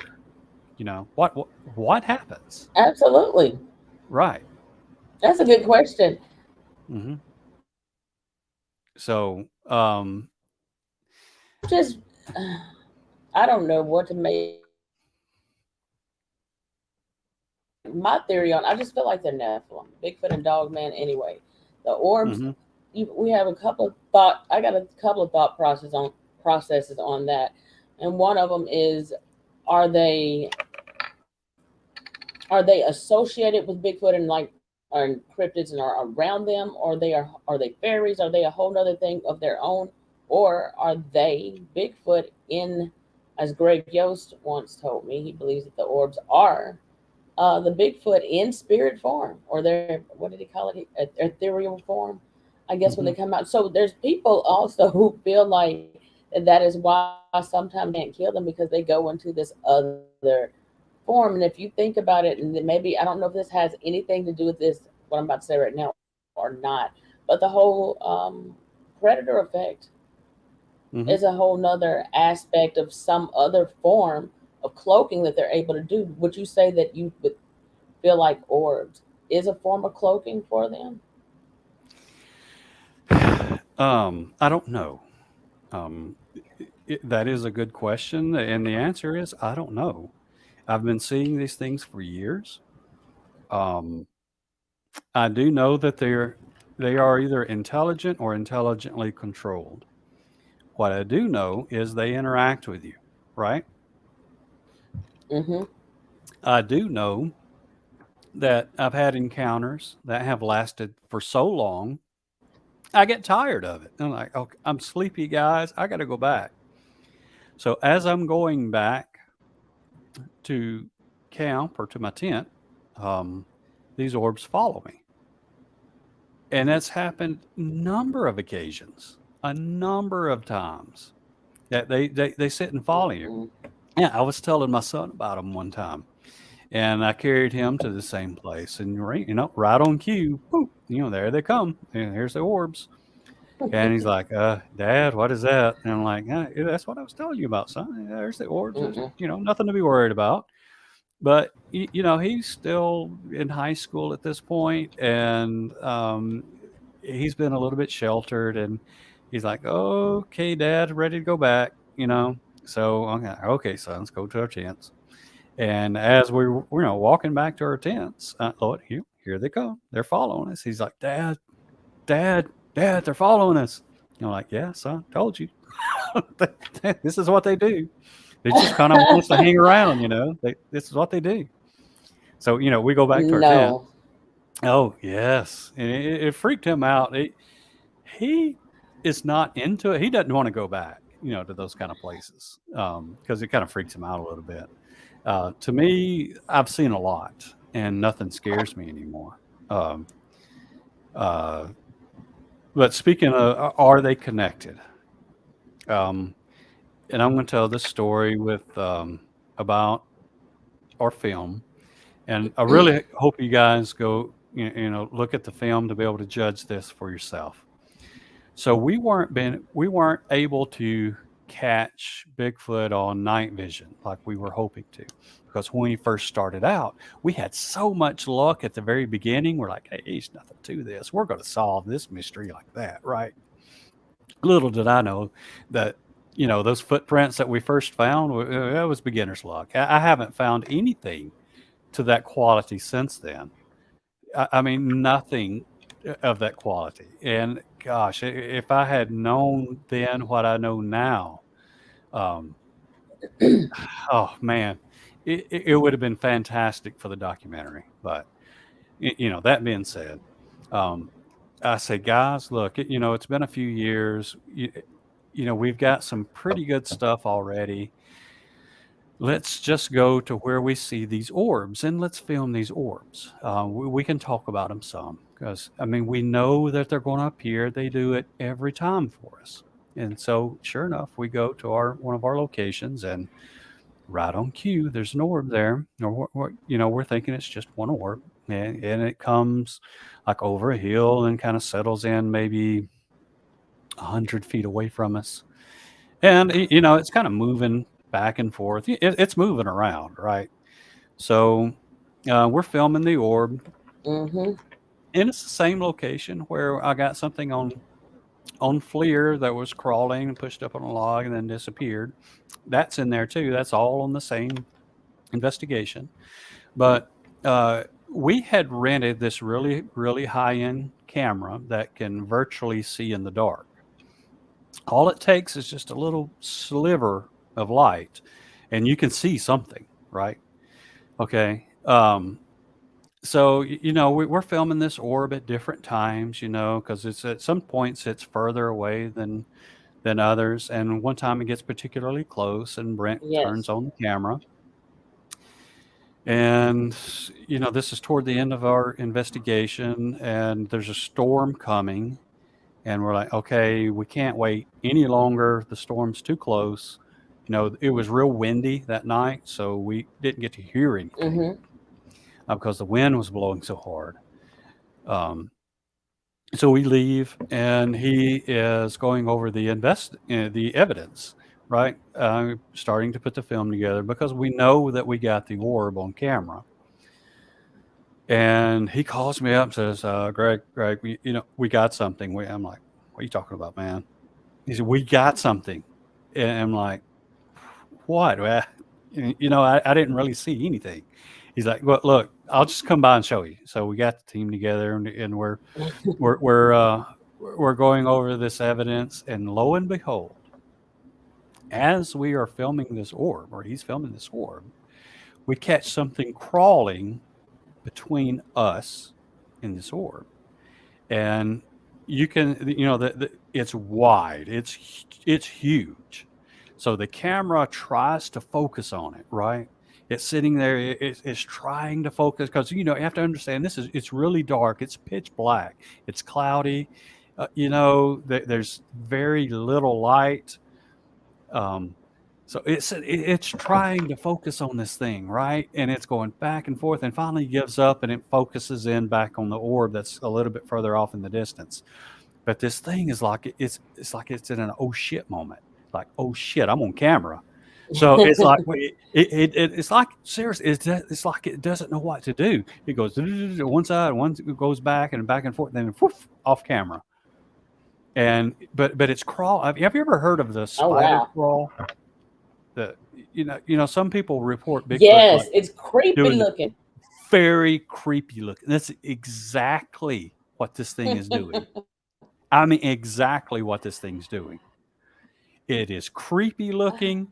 What happens? Absolutely. Right. That's a good question. Hmm. So, Just, I don't know what to make. My theory on, I just feel like they're Nephilim, Bigfoot and Dogman. Anyway, the orbs. hmm We have a couple of thought. I got a couple of thought processes on that, and one of them is, are they are they associated with Bigfoot and like are cryptids and are around them, or are they fairies? Are they a whole other thing of their own, or are they Bigfoot in, as Greg Yost once told me, he believes that the orbs are the Bigfoot in spirit form, or their, what did he call it, ethereal form, I guess, when hmm they come out. So there's people also who feel like that is why sometimes they can't kill them, because they go into this other form. And if you think about it, and maybe, I don't know if this has anything to do with this, what I'm about to say right now, or not, but the whole predator effect hmm is a whole nother aspect of some other form of cloaking that they're able to do. Would you say that you would feel like orbs is a form of cloaking for them? I don't know. Um, that is a good question, and the answer is I don't know. I've been seeing these things for years. Um, I do know that they are either intelligent or intelligently controlled. What I do know is they interact with you, right? Mm-hmm. I do know that I've had encounters that have lasted for so long I get tired of it. I'm like, okay, I'm sleepy, guys. I got to go back. So as I'm going back to camp or to my tent, um, these orbs follow me, and that's happened number of occasions, a number of times that they sit and follow you. Mm-mm. Yeah, I was telling my son about them one time, and I carried him to the same place, and right on cue, boop, there they come, and here's the orbs. And he's like, Dad, what is that? And I'm like, that's what I was telling you about, son. There's the orbs. There's, Mm-mm. nothing to be worried about. But, he's still in high school at this point, and he's been a little bit sheltered. And he's like, okay, Dad, ready to go back, So, okay, son, let's go to our tents. And as we were, walking back to our tents, Lord, here they come. They're following us. He's like, Dad, Dad, they're following us. I'm like, yeah, son, told you. This is what they do. They just kind of want us to hang around, This is what they do. So, we go back to our tent. No. Oh, yes. And it freaked him out. He is not into it. He doesn't want to go back, to those kind of places because it kind of freaks him out a little bit. To me, I've seen a lot and nothing scares me anymore. Um, uh, but speaking of, are they connected? Um, and I'm going to tell this story with about our film, and I really hope you guys go, look at the film to be able to judge this for yourself. So we weren't able to catch Bigfoot on night vision like we were hoping to, because when we first started out, we had so much luck at the very beginning. We're like, hey, there's nothing to this. We're going to solve this mystery like that, right? Little did I know that those footprints that we first found, that was beginner's luck. I haven't found anything to that quality since then. I mean, nothing of that quality. And gosh, if I had known then what I know now, um, oh man, it would have been fantastic for the documentary. But that being said, um, I say, guys, look, it's been a few years. We've got some pretty good stuff already. Let's just go to where we see these orbs and let's film these orbs. We can talk about them some because, I mean, we know that they're going to appear. They do it every time for us. And so, sure enough, we go to one of our locations, and right on cue, there's an orb there. Or we're thinking it's just one orb, and it comes like over a hill and kind of settles in maybe 100 feet away from us. And it's kind of moving back and forth. It's moving around, right? So we're filming the orb, Mm-hmm. and it's the same location where I got something on FLIR that was crawling and pushed up on a log and then disappeared. That's in there too. That's all on the same investigation. But we had rented this really, really high end camera that can virtually see in the dark. All it takes is just a little sliver of light, and you can see something, right? Okay. So we're filming this orb at different times, because it's at some points it's further away than others, and one time it gets particularly close, and Brent turns Yes. on the camera. And this is toward the end of our investigation, and there's a storm coming, and we're like, okay, we can't wait any longer. The storm's too close. It was real windy that night, so we didn't get to hear anything Mm-hmm. because the wind was blowing so hard. Um, so we leave, and he is going over the evidence, right? Starting to put the film together because we know that we got the orb on camera. And he calls me up and says, Greg, we got something. I'm like, what are you talking about, man? He said, we got something. And I'm like, what? Well, I didn't really see anything. He's like, well, look, I'll just come by and show you. So we got the team together, and we're going over this evidence, and lo and behold, as we are filming this orb, or he's filming this orb, we catch something crawling between us and this orb. And you can, it's wide, it's huge. So the camera tries to focus on it, right? It's sitting there, it's trying to focus because you have to understand it's really dark, it's pitch black, it's cloudy, there's very little light. Um, so it's trying to focus on this thing, right? And it's going back and forth, and finally gives up, and it focuses in back on the orb that's a little bit further off in the distance. But this thing is like it's like it's in an oh shit moment. Like, oh shit, I'm on camera. So it's like it's like seriously, it's like it doesn't know what to do. It goes to one side, one goes back and forth, then whoosh, off camera. And but it's crawl. Have you ever heard of the Oh spider wow. crawl? The some people report Bigfoot like Yes, it's creepy doing the looking. very creepy looking. That's exactly what this thing is doing. I mean, exactly what this thing's doing. It is creepy looking,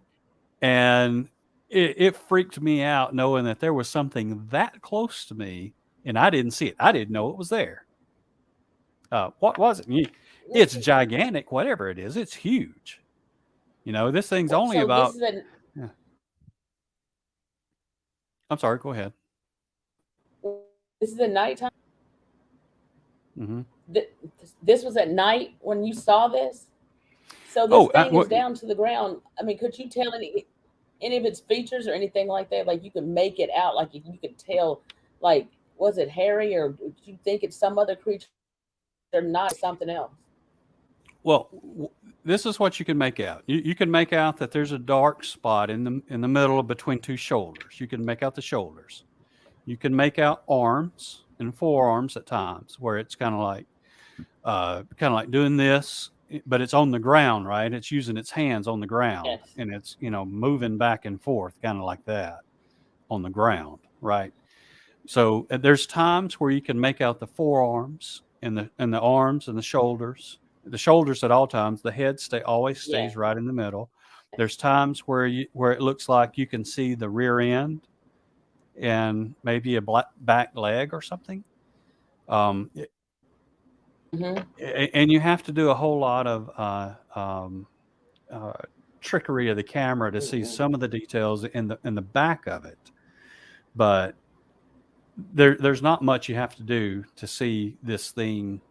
and it freaked me out knowing that there was something that close to me, and I didn't see it. I didn't know it was there. What was it? It's gigantic, whatever it is. It's huge. This thing's only So this about. is a Yeah. I'm sorry. Go ahead. this is a nighttime. Hmm. th- this was at night when you saw this. So this Oh, thing is down to the ground. I mean, could you tell any of its features or anything like that? Like you could make it out, like you could tell, like was it hairy or do you think it's some other creature or not something else? well, this is what you can make out. You can make out that there's a dark spot in the middle of between two shoulders. You can make out the shoulders. You can make out arms and forearms at times where it's kind of like doing this, but it's on the ground, right? It's using its hands on the ground, Yes. and it's moving back and forth, kind of like that on the ground, right? So there's times where you can make out the forearms and the arms and the shoulders. The shoulders at all times. The head always Yes. stays right in the middle. There's times where it looks like you can see the rear end and maybe a back leg or something. Um, Hmm. and you have to do a whole lot of uh, trickery of the camera to see some of the details in the back of it. But there's not much you have to do to see this thing.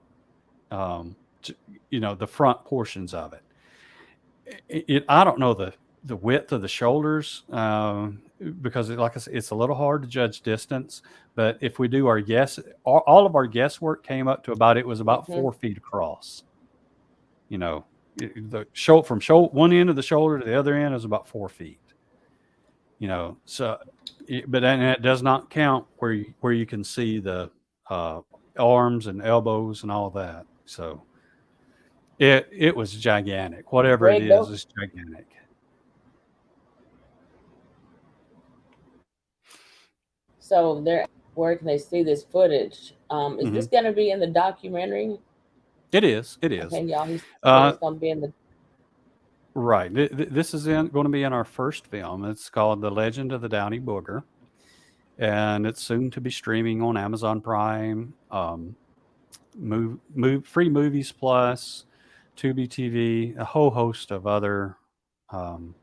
To, the front portions of it. I don't know the width of the shoulders because, like I said, it's a little hard to judge distance. But if we do our guess, all of our guesswork came up to it was about Hmm. 4 feet across. The from one end of the shoulder to the other end is about 4 feet. So, but then it does not count where you can see the uh, arms and elbows and all that. So it was gigantic. Whatever it Greg, though. is gigantic. So they're where can they see this footage? Is Hmm. this going to be in the documentary? It is. It is. Okay, y'all. He said Uh, it's going to be in the. right. This is going to be in our first film. It's called The Legend of the Downy Booger, and it's soon to be streaming on Amazon Prime, Free Movies Plus, Tubi TV, a whole host of other um,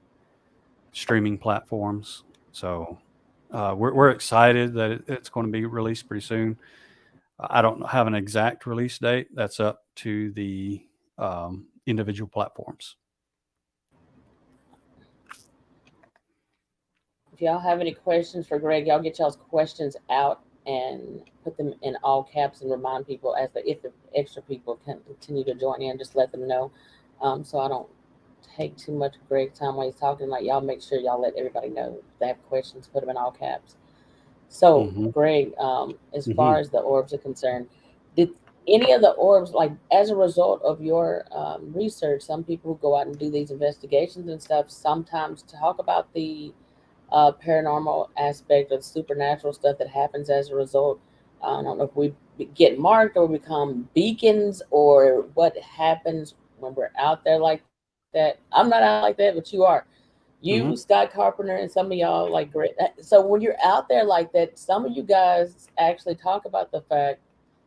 streaming platforms. So we're excited that it's going to be released pretty soon. I don't have an exact release date. That's up to the individual platforms. If y'all have any questions for Greg, y'all get y'all's questions out and put them in all caps and remind people as the if the extra people can continue to join in, just let them know. So I don't take too much of Greg's time while he's talking. Like y'all make sure y'all let everybody know if they have questions, put them in all caps. So Hmm. Greg, as Hmm. far as the orbs are concerned, did any of the orbs, like as a result of your research, some people who go out and do these investigations and stuff sometimes talk about the paranormal aspect of supernatural stuff that happens as a result. I don't know if we get marked or become beacons or what happens when we're out there like that. I'm not out like that, but you are. You, Hmm. Scott Carpenter, and some of y'all like great. So when you're out there like that, some of you guys actually talk about the fact.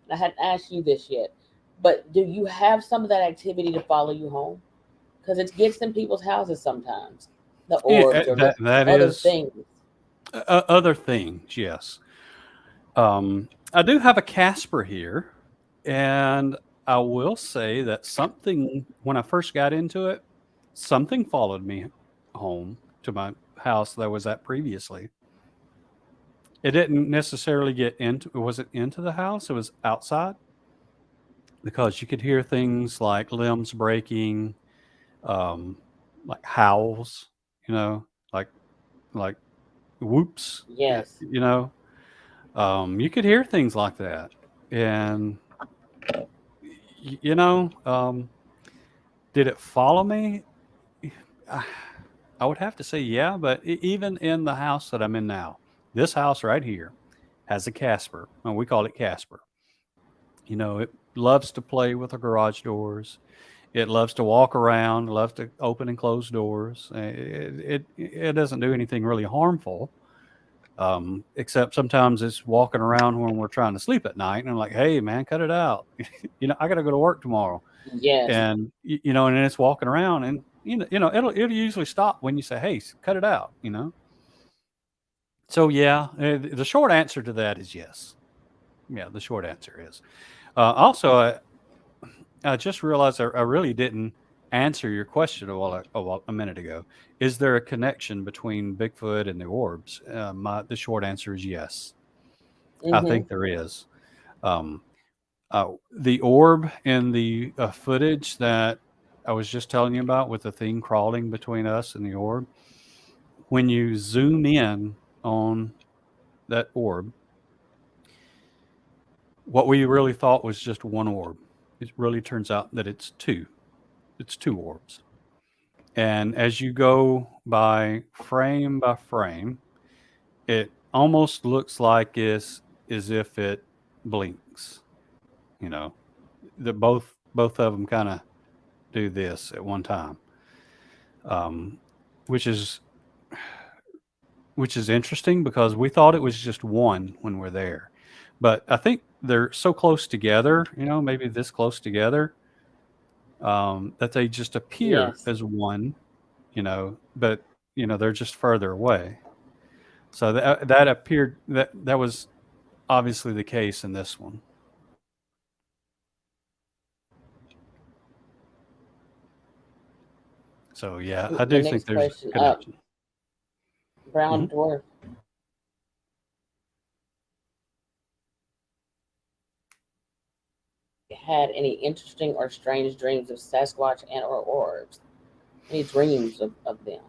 And I hadn't asked you this yet. But do you have some of that activity to follow you home? Because it gets in people's houses sometimes, the Yeah, orbs or the that other is things. other things. Yes. I do have a Casper here, and I will say that something, when I first got into it, something followed me home to my house that I was at previously. It didn't necessarily get into, it wasn't into the house, it was outside because you could hear things like limbs breaking, um, like howls, you know, like, like whoops, Yes. you know, you could hear things like that. And you know, did it follow me? I I would have to say yeah, but even in the house that I'm in now, this house right here has a Casper, and we call it Casper. You know, it loves to play with the garage doors. It loves to walk around, loves to open and close doors. It doesn't do anything really harmful, except sometimes it's walking around when we're trying to sleep at night, and I'm like, "Hey, man, cut it out." You know, I got to go to work tomorrow. Yes. And you know, and then it's walking around, and it'll usually stop when you say, "Hey, cut it out," you know. So yeah, the short answer to that is yes. Yeah, the short answer is. Also, I just realized I really didn't answer your question a minute ago. Is there a connection between Bigfoot and the orbs? The short answer is yes. I Mm-hmm. think there is. Um, the orb in the footage that I was just telling you about with the thing crawling between us and the orb, when you zoom in on that orb, what we really thought was just one orb, it really turns out that it's two. It's two orbs. And as you go by frame, it almost looks like it's as if it blinks. You know, the both of them kind of do this at one time, um, which is which is interesting because we thought it was just one when we're there, but I think they're so close together, you know, maybe this close together, that they just appear Yes. as one, you know, but you know they're just further away. So that appeared that was obviously the case in this one. So yeah, I The do think next there's a question up. connection. Brown Hmm. dwarf had any interesting or strange dreams of Sasquatch and or orbs? Any dreams of them?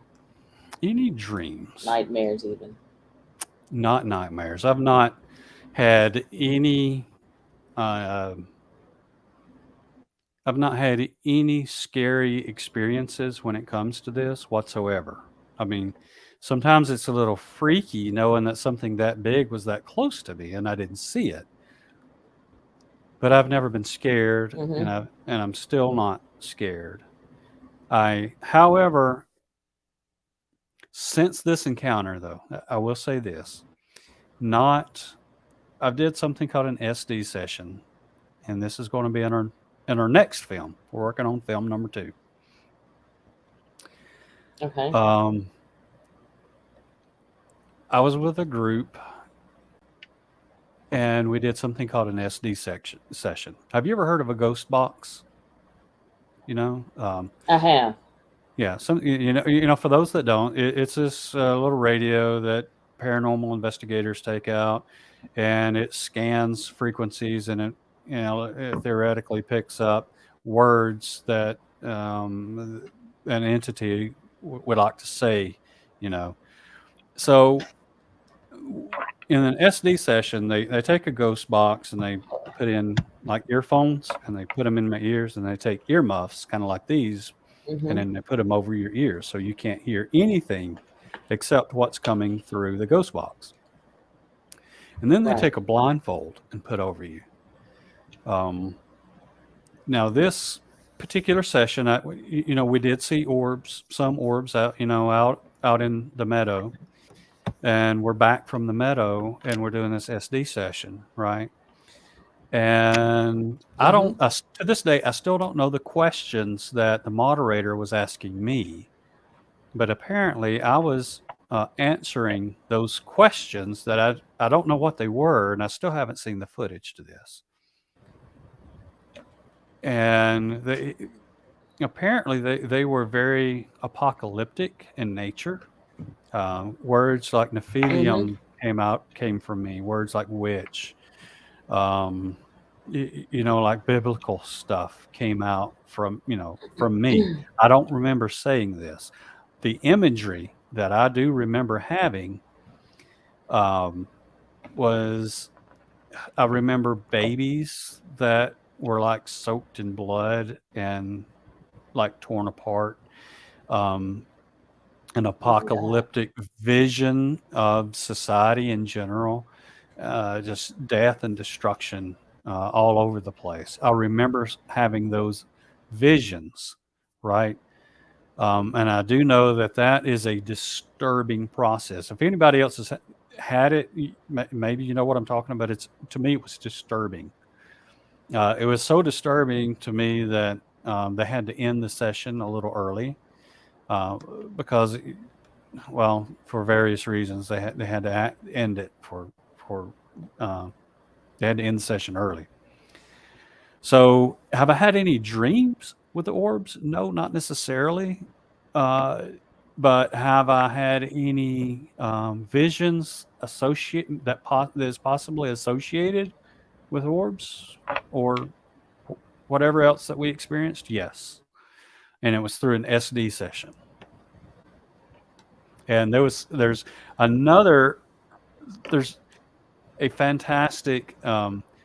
Any dreams? Nightmares even. Not nightmares. I've not had any. Uh, I've not had any scary experiences when it comes to this whatsoever. I mean, sometimes it's a little freaky knowing that something that big was that close to me and I didn't see it. But I've never been scared, Mm-hmm. and I'm still not scared. However, since this encounter though, I will say this: not I did something called an SD session, and this is going to be in our next film. We're working on film number 2. Okay. Um, I was with a group and we did something called an SD section session. Have you ever heard of a ghost box? You know, I have. yeah. Some you know for those that don't, it's this little radio that paranormal investigators take out, and it scans frequencies, and it theoretically picks up words that an entity would like to say. You know, so in an SD session, they take a ghost box and they put in like earphones and they put them in my ears and they take earmuffs, kind of like these, and Mm-hmm. then they put them over your ears so you can't hear anything except what's coming through the ghost box. And then they Right. take a blindfold and put over you. Um, Now this particular session, we did see orbs, some orbs out, out in the meadow, and we're back from the meadow and we're doing this SD session, right? And I Mm-hmm. don't, to this day, I still don't know the questions that the moderator was asking me, but apparently I was answering those questions that I don't know what they were, and I still haven't seen the footage to this. And apparently they were very apocalyptic in nature. Words like Mm-hmm. Nephilim came from me. Words like witch, um, like biblical stuff came out from me. I don't remember saying this. The imagery that I do remember having um, was I remember babies that were like soaked in blood and like torn apart. Um, an Oh God. apocalyptic vision of society in general, just death and destruction all over the place. I remember having those visions, right? And I do know that that is a disturbing process. If anybody else has had it, maybe you know what I'm talking about. It's to me, it was disturbing. It was so disturbing to me that they had to end the session a little early uh, because well, for various reasons, they had to end it for uh, they had to end the session early. So, have I had any dreams with the orbs? No, not necessarily. Uh, but have I had any visions associated that is possibly associated with orbs or whatever else that we experienced? Yes, and it was through an SD session. And there's another there's a fantastic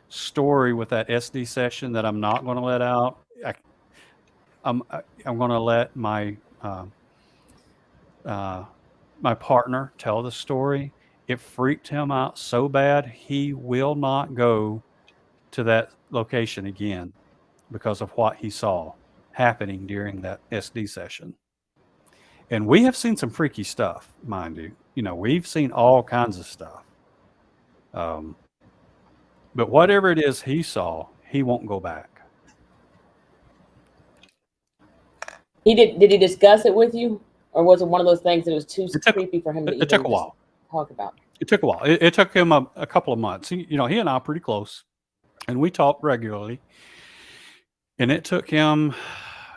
story with that SD session that I'm not going to let out. I'm going to let uh, my partner tell the story. It freaked him out so bad he will not go to that location again because of what he saw happening during that SD session. And we have seen some freaky stuff, mind you. We've seen all kinds of stuff. Um, but whatever it is he saw, he won't go back. He did. Did he discuss it with you, or was it one of those things that was too It took creepy for him to it took even a just while. talk about? It took a while. It took him a couple of months. He and I are pretty close, and we talk regularly. And it took him.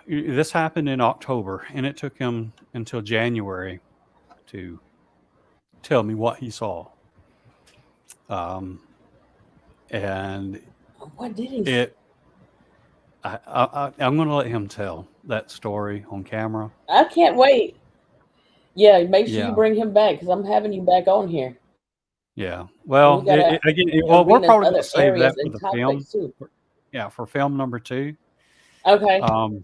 This happened in October, and it took him until January to tell me what he saw. Um, and What did he? it, I'm going to let him tell that story on camera. I can't wait. Yeah, make sure you Yeah, bring him back because I'm having you back on here, yeah. and we Well, gotta well, we're arena probably going other to save areas that for and the film. topics too. Yeah, for film number two. Okay. Um,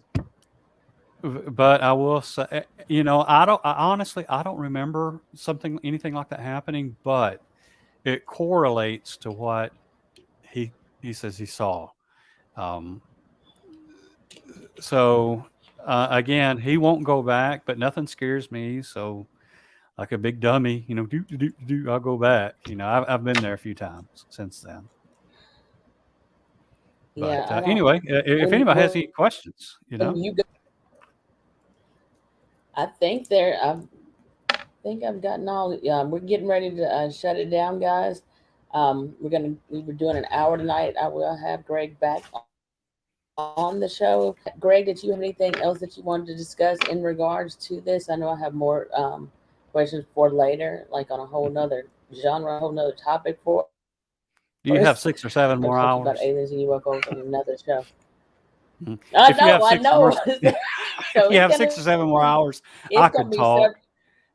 but I will say, I honestly, I don't remember anything like that happening, but it correlates to what he he says he saw. Um, so again, he won't go back, but nothing scares me. So like a big dummy, I'll go back. I've been there a few times since then. Yeah, But I don't. anyway, if anybody has any When questions, you go, I think there. I think I've gotten all. We're getting ready to shut it down, guys. We were doing an hour tonight. I will have Greg back on the show. Greg, did you have anything else that you wanted to discuss in regards to this? I know I have more questions for later, like on a whole nother genre, a whole nother topic for us. do you have I six or talked to you seven about more aliens and hours? UFOs on another show. Mhm. I If you know, have I six more, know. if So you have 6 or 7 more hours, I it's gonna could be so. talk.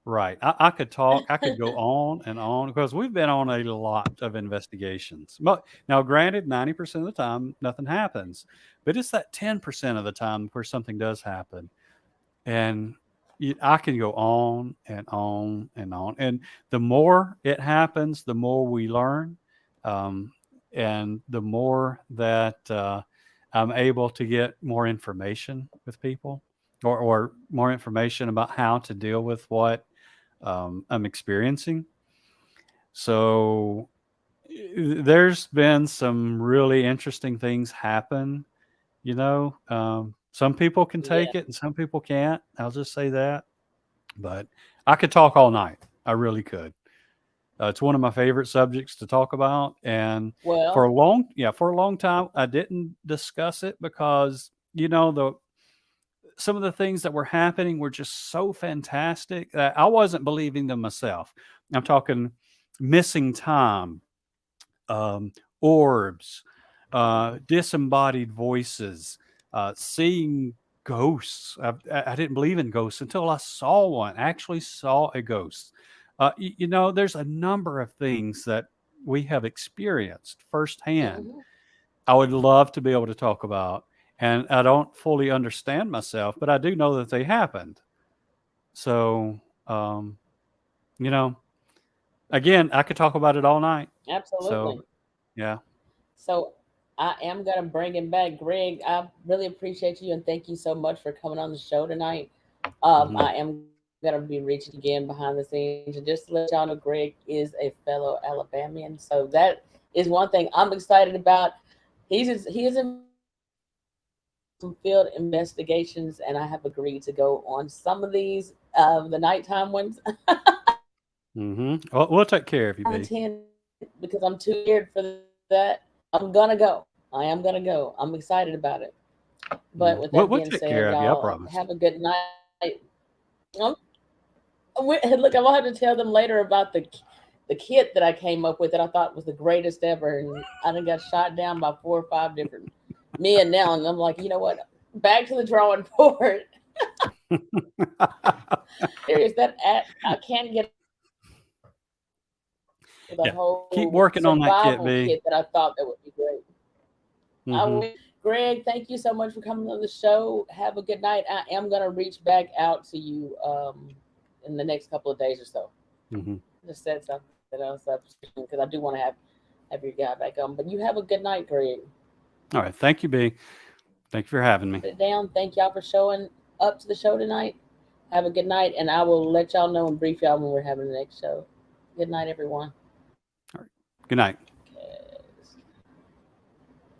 Right. I could talk. I could go on and on because we've been on a lot of investigations. But now, granted, 90% of the time, nothing happens. But it's that 10% of the time where something does happen. And I can go on and on and on. And the more it happens, the more we learn. Um, and the more that I'm able to get more information with people or more information about how to deal with what I'm experiencing. So there's been some really interesting things happen. Some people can Yeah. take it and some people can't. I'll just say that. But I could talk all night. I really could. It's one of my favorite subjects to talk about, and Well, for a long time, I didn't discuss it because the some of the things that were happening were just so fantastic that I wasn't believing them myself. I'm talking missing time, um, orbs, disembodied voices, seeing ghosts. I didn't believe in ghosts until I saw one, actually saw a ghost. There's a number of things that we have experienced firsthand. mhm. I would love to be able to talk about, and I don't fully understand myself, but I do know that they happened. So, um, you know, again, I could talk about it all night. So, Absolutely. yeah. So I am gonna bring him back, Greg. I really appreciate you and thank you so much for coming on the show tonight. Hmm. I am gonna be reaching again behind the scenes, and just to let y'all know, Greg is a fellow Alabamian. So that is one thing I'm excited about. He is involved in some field investigations, and I have agreed to go on some of these, the nighttime ones. Hmm. We'll take care of you, B. Content because I'm too scared for that. I'm gonna go. I am gonna go. I'm excited about it. But Mm. with We'll, that we'll being take said, care of you. I y'all promise. have a good night. Um, look, I'm gonna have to tell them later about the kit that I came up with that I thought was the greatest ever, and I done got shot down by 4 or 5 different men now, and I'm like, you know what? Back to the drawing board. Serious, I can't get over that. With a Yeah. Keep whole working on that kit, survival B. kit that I thought that would be great. I Hmm. will. Greg, thank you so much for coming on the show. Have a good night. I am gonna reach back out to you in the next couple of days or so. Hmm. Just set something else up because I do want to have your guy back on. But you have a good night, Greg. All right. Thank you, B. Thank you for having me. Put it down. Thank y'all for showing up to the show tonight. Have a good night, and I will let y'all know and brief y'all when we're having the next show. Good night, everyone. All right. Good night.